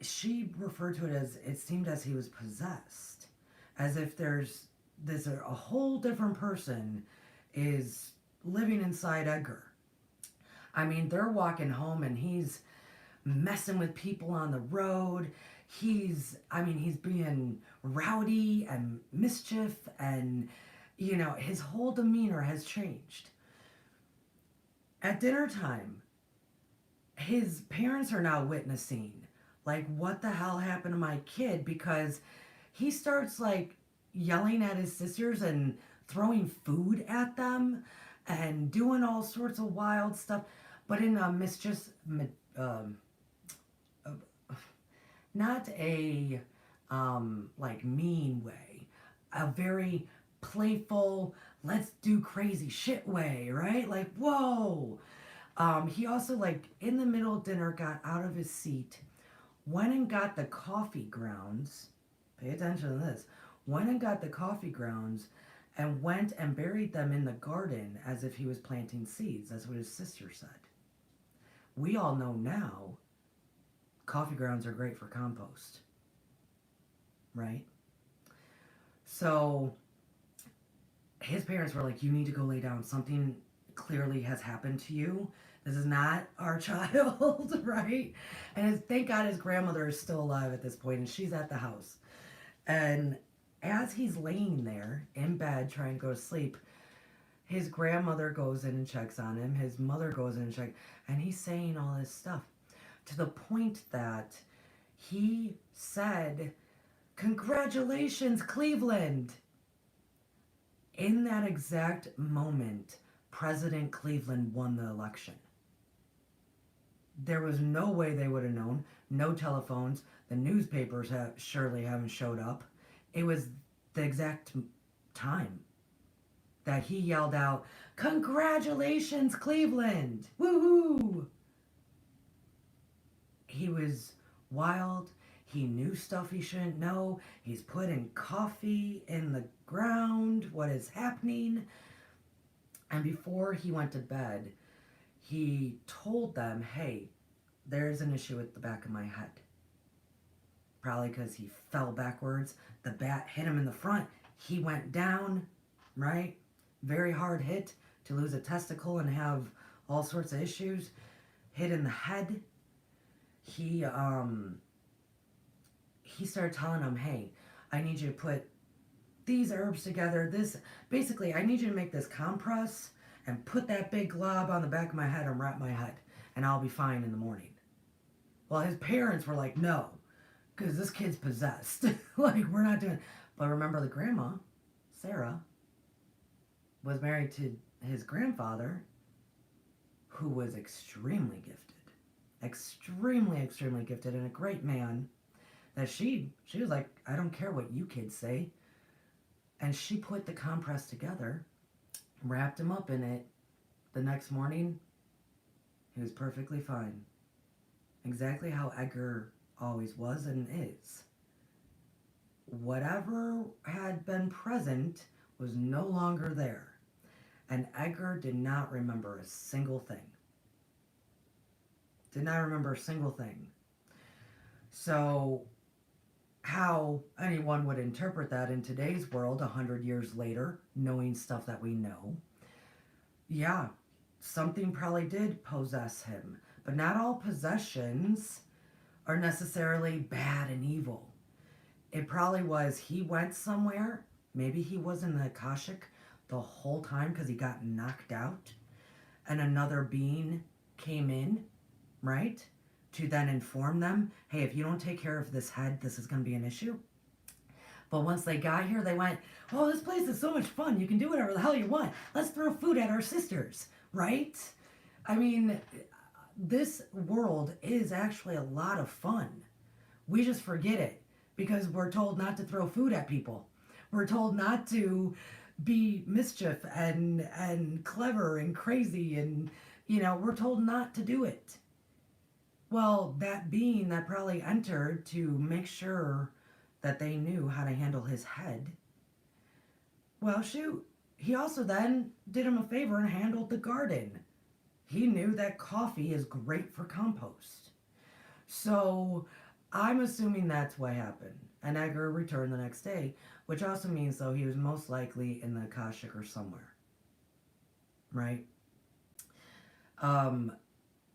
she referred to it as, it seemed as he was possessed. As if there's a whole different person is living inside Edgar. They're walking home and he's messing with people on the road. He's being rowdy and mischief, and, his whole demeanor has changed. At dinner time, his parents are now witnessing, like, what the hell happened to my kid? Because he starts, like, yelling at his sisters and throwing food at them and doing all sorts of wild stuff, but in a not a like mean way, a very playful, let's do crazy shit way, right? Like, whoa. He also, like, in the middle of dinner, got out of his seat, went and got the coffee grounds. Pay attention to this. Went and got the coffee grounds and went and buried them in the garden as if he was planting seeds. That's what his sister said. We all know now coffee grounds are great for compost, right? So his parents were like, you need to go lay down. Something clearly has happened to you. This is not our child, right? And thank God his grandmother is still alive at this point, and she's at the house. And as he's laying there in bed trying to go to sleep, his grandmother goes in and checks on him. His mother goes in and checks, and he's saying all this stuff to the point that he said, "Congratulations, Cleveland." In that exact moment, President Cleveland won the election. There was no way they would have known. No telephones. The newspapers surely haven't showed up. It was the exact time that he yelled out, "Congratulations, Cleveland! Woohoo!" He was wild. He knew stuff he shouldn't know. He's putting coffee in the ground. What is happening? And before he went to bed, he told them, hey, there's an issue at the back of my head. Probably because he fell backwards. The bat hit him in the front. He went down, right? Very hard hit to lose a testicle and have all sorts of issues. Hit in the head. He started telling him, hey, I need you to put these herbs together. Basically, I need you to make this compress and put that big glob on the back of my head and wrap my head, and I'll be fine in the morning. Well, his parents were like, no, because this kid's possessed. Like, we're not doing. But remember, the grandma, Sarah, was married to his grandfather, who was extremely gifted. Extremely, extremely gifted, and a great man. That she was like, I don't care what you kids say. And she put the compress together, wrapped him up in it. The next morning, he was perfectly fine. Exactly how Edgar always was and is. Whatever had been present was no longer there. And Edgar did not remember a single thing. Did not remember a single thing. So, how anyone would interpret that in today's world 100 years later, knowing stuff that we know, yeah, something probably did possess him. But not all possessions are necessarily bad and evil. It probably was he went somewhere, maybe he was in the Akashic the whole time because he got knocked out, and another being came in, right? To then inform them, hey, if you don't take care of this head, this is going to be an issue. But once they got here, they went, oh, this place is so much fun. You can do whatever the hell you want. Let's throw food at our sisters, right? I mean, this world is actually a lot of fun. We just forget it because we're told not to throw food at people. We're told not to be mischief and clever and crazy, and, we're told not to do it. Well, that being that probably entered to make sure that they knew how to handle his head, well, shoot, he also then did him a favor and handled the garden. He knew that coffee is great for compost. So I'm assuming that's what happened. And Edgar returned the next day, which also means, though, he was most likely in the Akashic or somewhere. Right?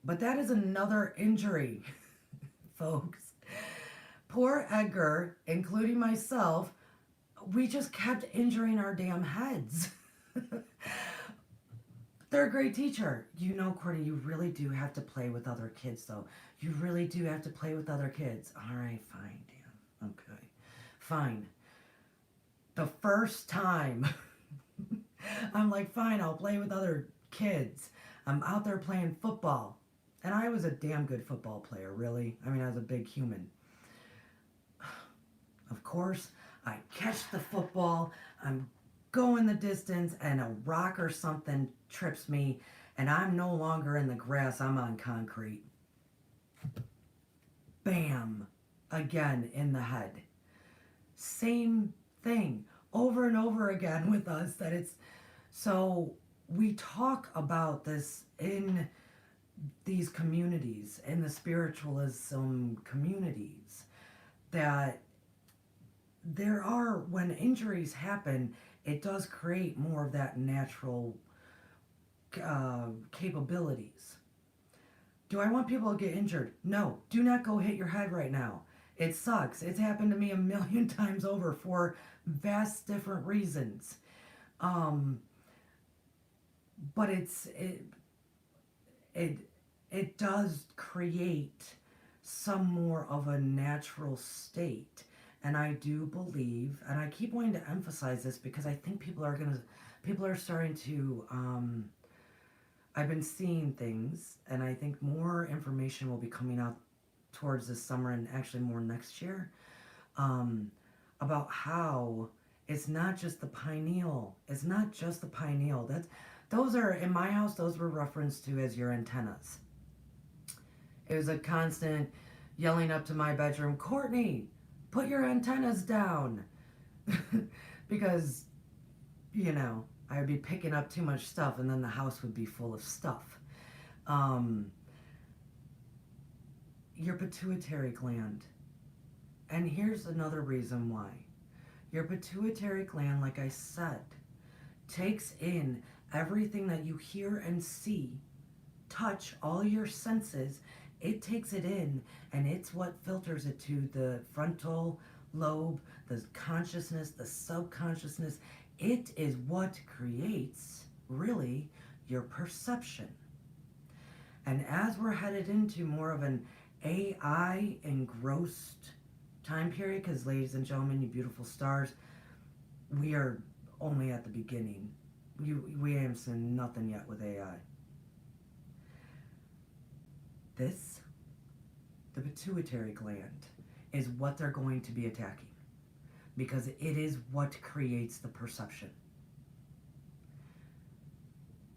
But that is another injury, folks. Poor Edgar, including myself, we just kept injuring our damn heads. Third grade teacher, Courtney, you really do have to play with other kids, though. You really do have to play with other kids. All right, fine, Dan. Okay, fine. The first time, I'm like, fine, I'll play with other kids. I'm out there playing football. And I was a damn good football player, really. I mean, I was a big human. Of course, I catch the football, I'm going the distance, and a rock or something trips me, and I'm no longer in the grass, I'm on concrete. bam, again in the head. Same thing over and over again with us, that it's so we talk about this in these communities, in the spiritualism communities, that there are, when injuries happen, it does create more of that natural capabilities. Do I want people to get injured? No. Do not go hit your head right now. It sucks. It's happened to me a million times over for vast different reasons. But it does create some more of a natural state. And I do believe, and I keep wanting to emphasize this because I think people are starting to, I've been seeing things, and I think more information will be coming out towards this summer and actually more next year, about how it's not just the pineal. It's not just the pineal. Those are, in my house, those were referenced to as your antennas. It was a constant yelling up to my bedroom, Courtney, put your antennas down. Because, I would be picking up too much stuff, and then the house would be full of stuff. Your pituitary gland. And here's another reason why. Your pituitary gland, like I said, takes in everything that you hear and see, touch, all your senses. It takes it in, and it's what filters it to the frontal lobe, the consciousness, the subconsciousness. It is what creates, really, your perception. And as we're headed into more of an AI engrossed time period, because ladies and gentlemen, you beautiful stars, we are only at the beginning. We ain't seen nothing yet with AI. The pituitary gland, is what they're going to be attacking, because it is what creates the perception.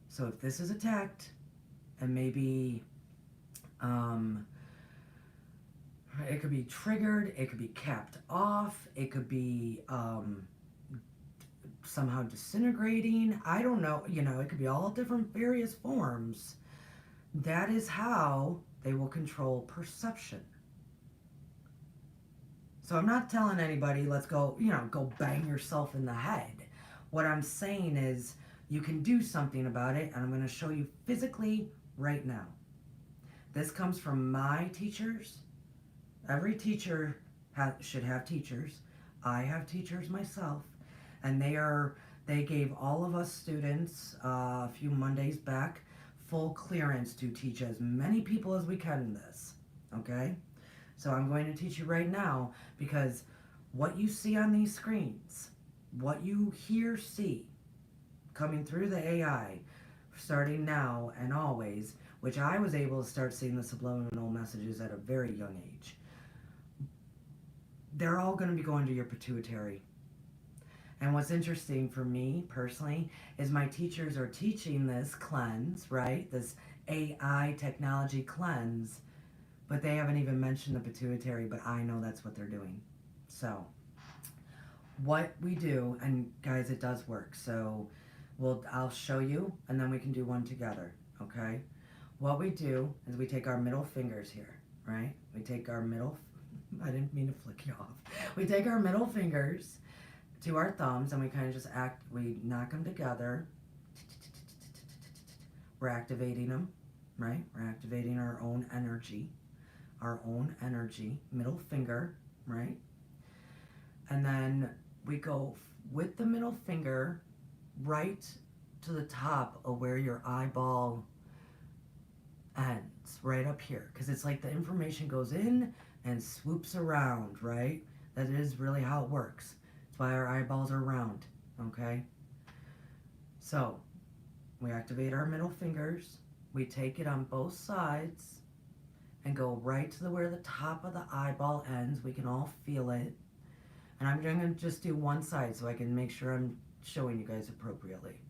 So if this is attacked, and maybe it could be triggered, it could be capped off, it could be somehow disintegrating, I don't know, it could be all different various forms. That is how they will control perception. So I'm not telling anybody, let's go, go bang yourself in the head. What I'm saying is you can do something about it, and I'm going to show you physically right now. This comes from my teachers. Every teacher should have teachers. I have teachers myself, and they gave all of us students a few Mondays back full clearance to teach as many people as we can in this, okay? So I'm going to teach you right now, because what you see on these screens, what you see coming through the AI, starting now and always, which I was able to start seeing the subliminal messages at a very young age, they're all going to be going to your pituitary. And what's interesting for me personally is my teachers are teaching this cleanse, right? This AI technology cleanse, but they haven't even mentioned the pituitary, but I know that's what they're doing. So what we do, and guys, it does work. So I'll show you, and then we can do one together, okay? What we do is we take our middle fingers here, right? We take our I didn't mean to flick you off. We take our middle fingers to our thumbs, and we kind of just we knock them together. We're activating them, right? We're activating our own energy, middle finger, right? And then we go with the middle finger right to the top of where your eyeball ends, right up here, because it's like the information goes in and swoops around, right? That is really how it works. That's why our eyeballs are round, okay? So we activate our middle fingers, we take it on both sides and go right to where the top of the eyeball ends. We can all feel it. And I'm going to just do one side so I can make sure I'm showing you guys appropriately.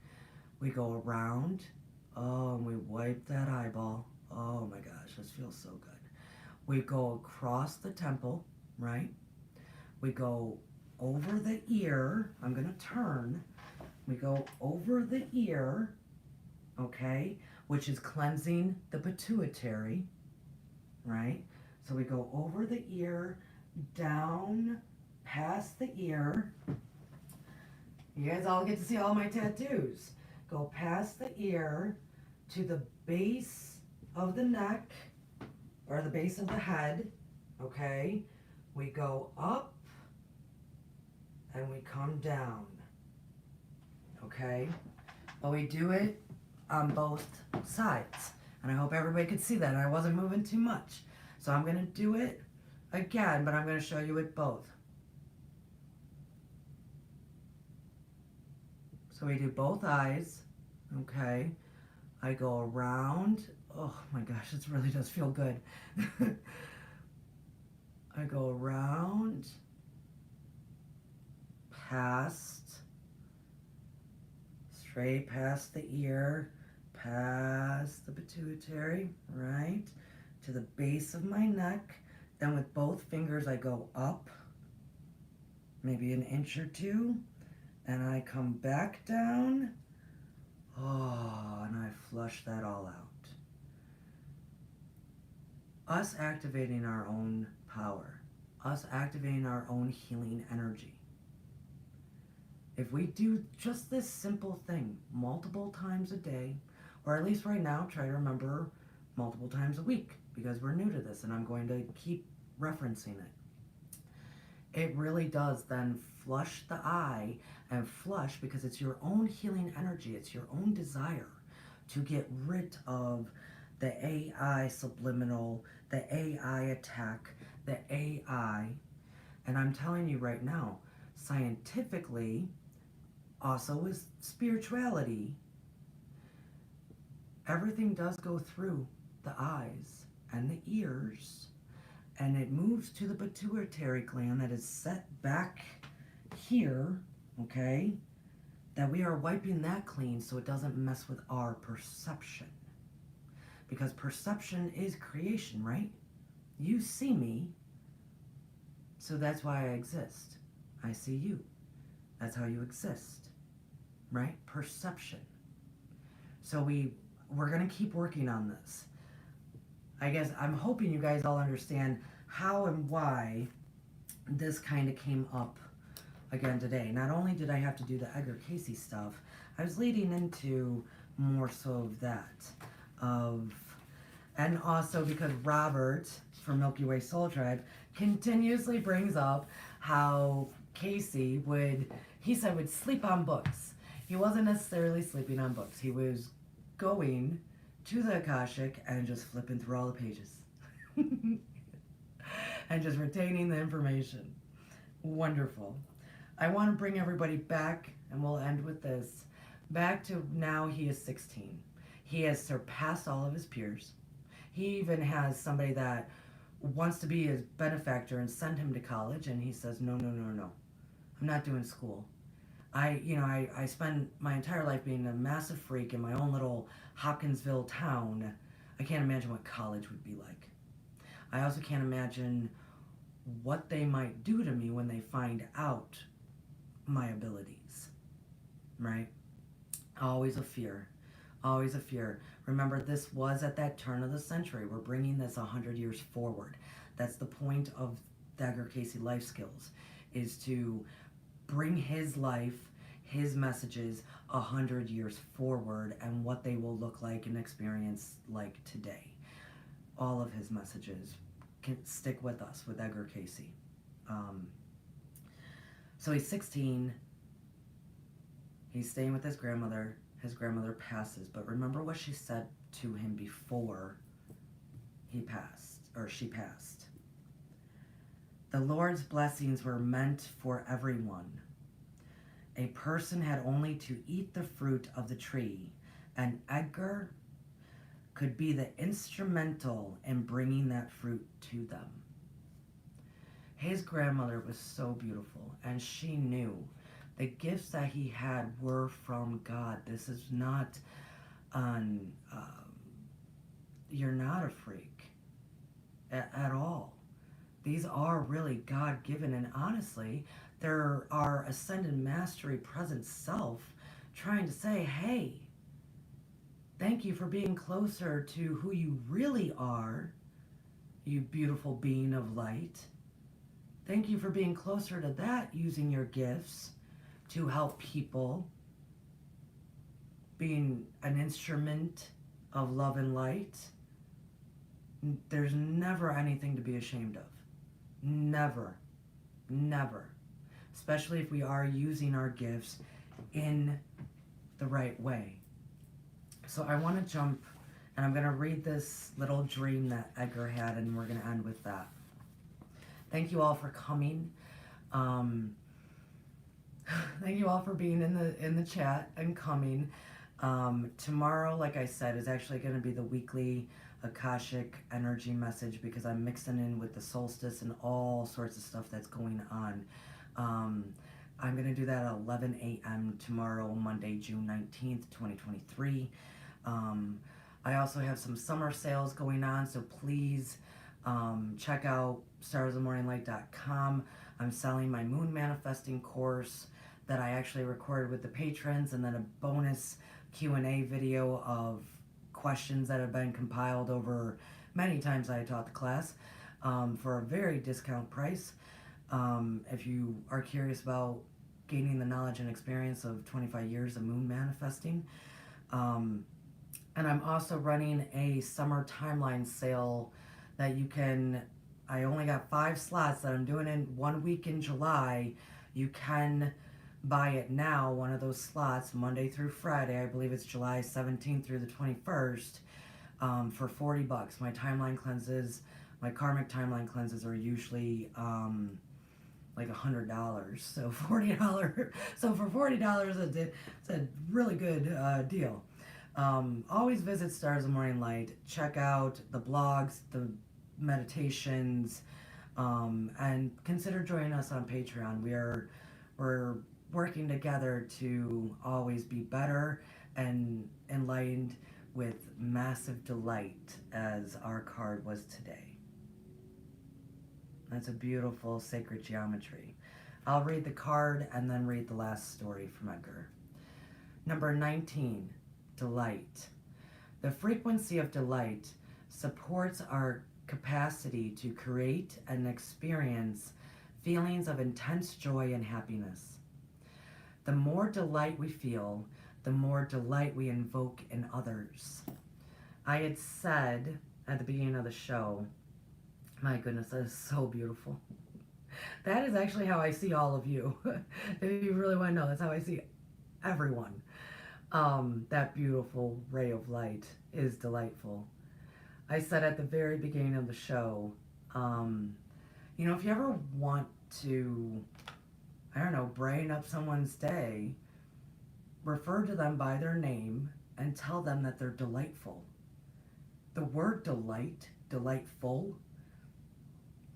We go around, and we wipe that eyeball. Oh my gosh, this feels so good. We go across the temple, right? We go over the ear. I'm going to turn. We go over the ear, okay, which is cleansing the pituitary, right? So we go over the ear, down past the ear. You guys all get to see all my tattoos. Go past the ear to the base of the neck, or the base of the head, okay? We go up and we come down, okay? But we do it on both sides. And I hope everybody could see that. I wasn't moving too much. So I'm going to do it again, but I'm going to show you it both. So we do both eyes, okay? I go around. Oh my gosh, this really does feel good. I go around, past, straight past the ear, past the pituitary, right, to the base of my neck. Then with both fingers I go up, maybe an inch or two, and I come back down. Oh, and I flush that all out. Us activating our own power, us activating our own healing energy. If we do just this simple thing multiple times a day, or at least right now, try to remember multiple times a week, because we're new to this and I'm going to keep referencing it. It really does then flush the eye, and flush because it's your own healing energy, it's your own desire to get rid of the AI subliminal, the AI attack, the AI. And I'm telling you right now, scientifically, also with spirituality, everything does go through the eyes and the ears, and it moves to the pituitary gland that is set back here, okay? That we are wiping that clean so it doesn't mess with our perception. Because perception is creation, right? You see me, so that's why I exist. I see you. That's how you exist, right? Perception. So we're going to keep working on this. I guess I'm hoping you guys all understand how and why this kind of came up again today. Not only did I have to do the Edgar Cayce stuff, I was leading into more so of that. And also because Robert from Milky Way Soul Tribe continuously brings up how Cayce would sleep on books. He wasn't necessarily sleeping on books. He was going to the Akashic and just flipping through all the pages. And just retaining the information. Wonderful. I want to bring everybody back, and we'll end with this, back to now he is 16. He has surpassed all of his peers. He even has somebody that wants to be his benefactor and send him to college, and he says, no. I'm not doing school. I spend my entire life being a massive freak in my own little Hopkinsville town. I can't imagine what college would be like. I also can't imagine what they might do to me when they find out my abilities, right? Always a fear. Always a fear. Remember, this was at that turn of the century. We're bringing this 100 years forward. That's the point of Edgar Cayce Life Skills, is to bring his life, his messages 100 years forward, and what they will look like and experience like today. All of his messages can stick with us with Edgar Cayce. So he's 16. He's staying with his grandmother. His grandmother passes, but remember what she said to him before he passed, or she passed. The Lord's blessings were meant for everyone. A person had only to eat the fruit of the tree, and Edgar could be the instrumental in bringing that fruit to them. His grandmother was so beautiful, and she knew the gifts that he had were from God. This is not you're not a freak. at all. These are really God-given, and honestly, they're our ascended mastery present self trying to say, hey, thank you for being closer to who you really are, you beautiful being of light. Thank you for being closer to that, using your gifts to help people, being an instrument of love and light. There's never anything to be ashamed of. Never. Never. Especially if we are using our gifts in the right way. So I want to jump, and I'm going to read this little dream that Edgar had, and we're going to end with that. Thank you all for coming. Thank you all for being in the chat and coming. Tomorrow, like I said, is actually going to be the weekly Akashic energy message, because I'm mixing in with the solstice and all sorts of stuff that's going on. I'm going to do that at 11 a.m. tomorrow, Monday, June 19th, 2023. I also have some summer sales going on, so please check out starsofthemorninglight.com. I'm selling my moon manifesting course that I actually recorded with the patrons, and then a bonus Q&A video of questions that have been compiled over many times I taught the class for a very discount price. If you are curious about gaining the knowledge and experience of 25 years of moon manifesting. And I'm also running a summer timeline sale that you can, I only got 5 slots that I'm doing in 1 week in July. You can buy it now, one of those slots, Monday through Friday. I believe it's July 17th through the 21st, for $40. My timeline cleanses, my Karmic Timeline Cleanses are usually like $100, so $40. So for $40, it's a really good deal. Always visit Stars of Morning Light. Check out the blogs, the meditations, and consider joining us on Patreon. We're working together to always be better and enlightened with massive delight, as our card was today. That's a beautiful sacred geometry. I'll read the card and then read the last story from Edgar. Number 19, delight. The frequency of delight supports our capacity to create and experience feelings of intense joy and happiness. The more delight we feel, the more delight we invoke in others. I had said at the beginning of the show, my goodness, that is so beautiful. That is actually how I see all of you. If you really want to know, that's how I see everyone. That beautiful ray of light is delightful. I said at the very beginning of the show, if you ever want to, brighten up someone's day, refer to them by their name and tell them that they're delightful. The word delight, delightful,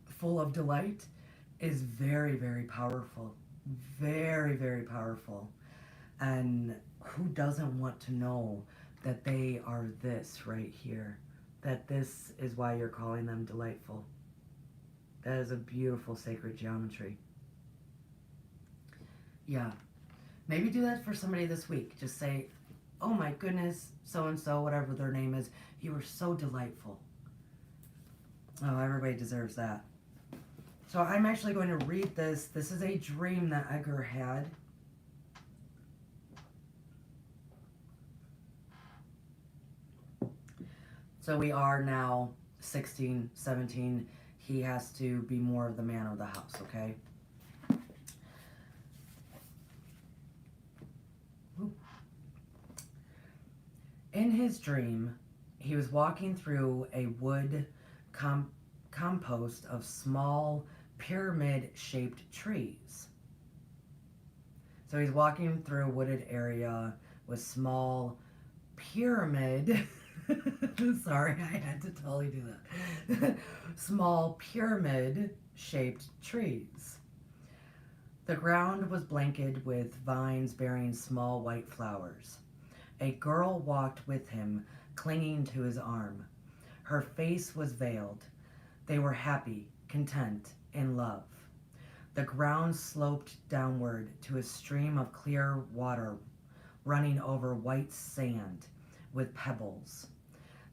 full of delight, is very, very powerful. Very, very powerful. And who doesn't want to know that they are this right here? That this is why you're calling them delightful. That is a beautiful sacred geometry. Yeah. Maybe do that for somebody this week. Just say, oh my goodness, so-and-so, whatever their name is, you were so delightful. Oh, everybody deserves that. So I'm actually going to read this. This is a dream that Edgar had. So we are now 16, 17. He has to be more of the man of the house, okay? In his dream, he was walking through a wood compost of small pyramid-shaped trees. So he's walking through a wooded area with small pyramid sorry, I had to totally do that. Small pyramid-shaped trees. The ground was blanketed with vines bearing small white flowers. A girl walked with him, clinging to his arm. Her face was veiled. They were happy, content, in love. The ground sloped downward to a stream of clear water running over white sand with pebbles.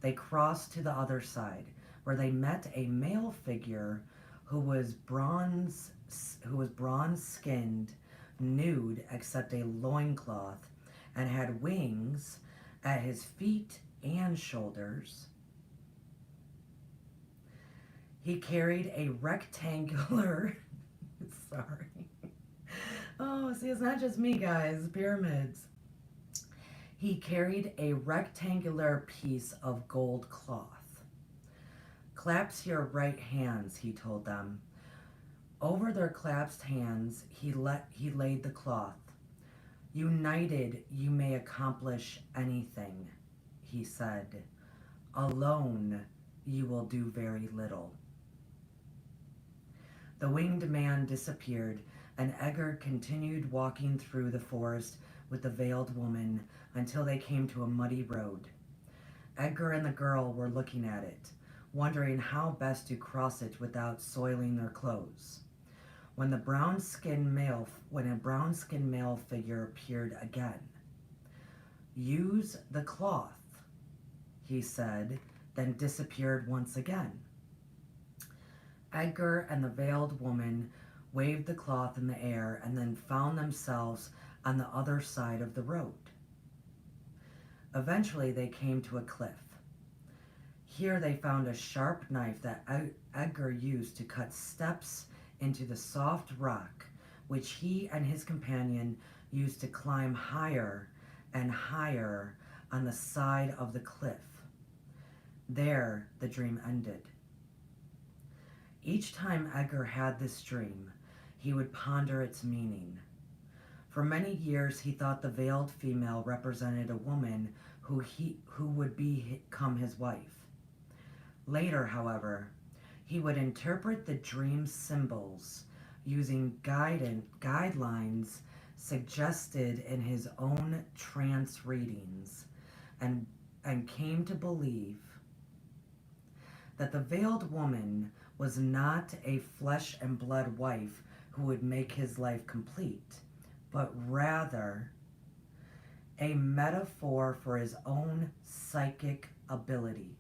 They crossed to the other side, where they met a male figure who was bronze-skinned, nude except a loincloth, and had wings at his feet and shoulders. He carried a rectangular sorry. Oh, see, it's not just me, guys. Pyramids. He carried a rectangular piece of gold cloth. Clasp your right hands, he told them. Over their clasped hands, he laid the cloth. United, you may accomplish anything, he said. Alone, you will do very little. The winged man disappeared, and Edgar continued walking through the forest with the veiled woman until they came to a muddy road. Edgar and the girl were looking at it, wondering how best to cross it without soiling their clothes. When a brown-skinned male figure appeared again. Use the cloth, he said, then disappeared once again. Edgar and the veiled woman waved the cloth in the air and then found themselves on the other side of the road. Eventually, they came to a cliff. Here they found a sharp knife that Edgar used to cut steps into the soft rock, which he and his companion used to climb higher and higher on the side of the cliff. There, the dream ended. Each time Edgar had this dream, he would ponder its meaning. For many years, he thought the veiled female represented a woman who would become his wife. Later, however, he would interpret the dream's symbols using guidelines suggested in his own trance readings and came to believe that the veiled woman was not a flesh and blood wife who would make his life complete, but rather a metaphor for his own psychic ability.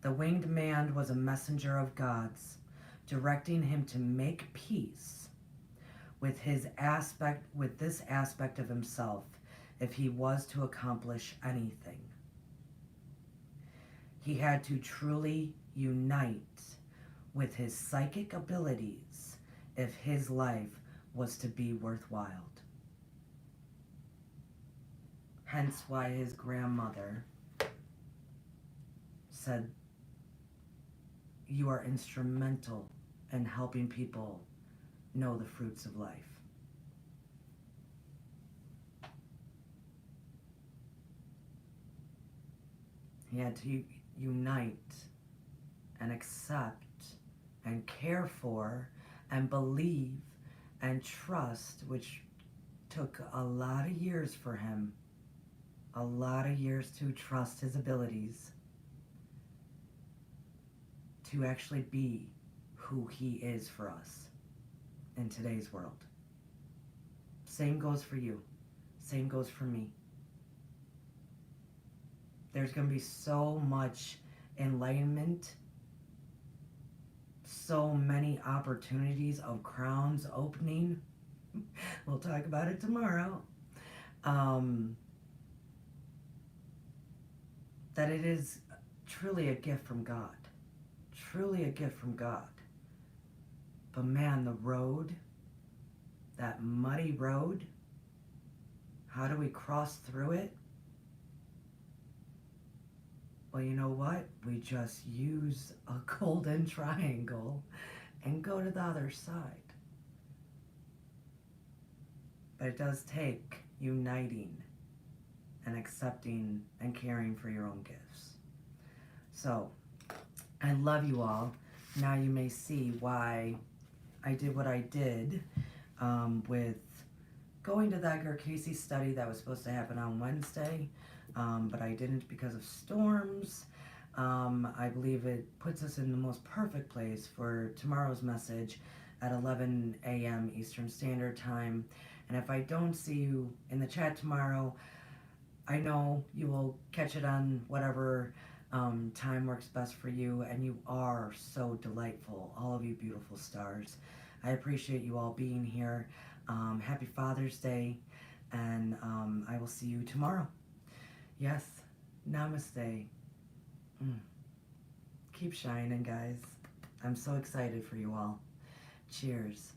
The winged man was a messenger of God's, directing him to make peace with this aspect of himself if he was to accomplish anything. He had to truly unite with his psychic abilities if his life was to be worthwhile. Hence why his grandmother said, "You are instrumental in helping people know the fruits of life." He had to unite and accept and care for and believe and trust, which took a lot of years for him, a lot of years to trust his abilities to actually be who he is for us in today's world. Same goes for you. Same goes for me. There's going to be so much enlightenment, so many opportunities of crowns opening. We'll talk about it tomorrow. That it is truly a gift from God. Truly a gift from God. But man, the road, that muddy road, how do we cross through it? Well, you know what? We just use a golden triangle and go to the other side. But it does take uniting and accepting and caring for your own gifts. So, I love you all. Now you may see why I did what I did with going to the Edgar Cayce study that was supposed to happen on Wednesday, but I didn't because of storms. I believe it puts us in the most perfect place for tomorrow's message at 11 a.m. Eastern Standard Time. And if I don't see you in the chat tomorrow, I know you will catch it on whatever time works best for you. And you are so delightful, all of you beautiful stars. I appreciate you all being here. Happy Father's Day. And I will see you tomorrow. Yes, namaste. Keep shining, guys. I'm so excited for you all. Cheers.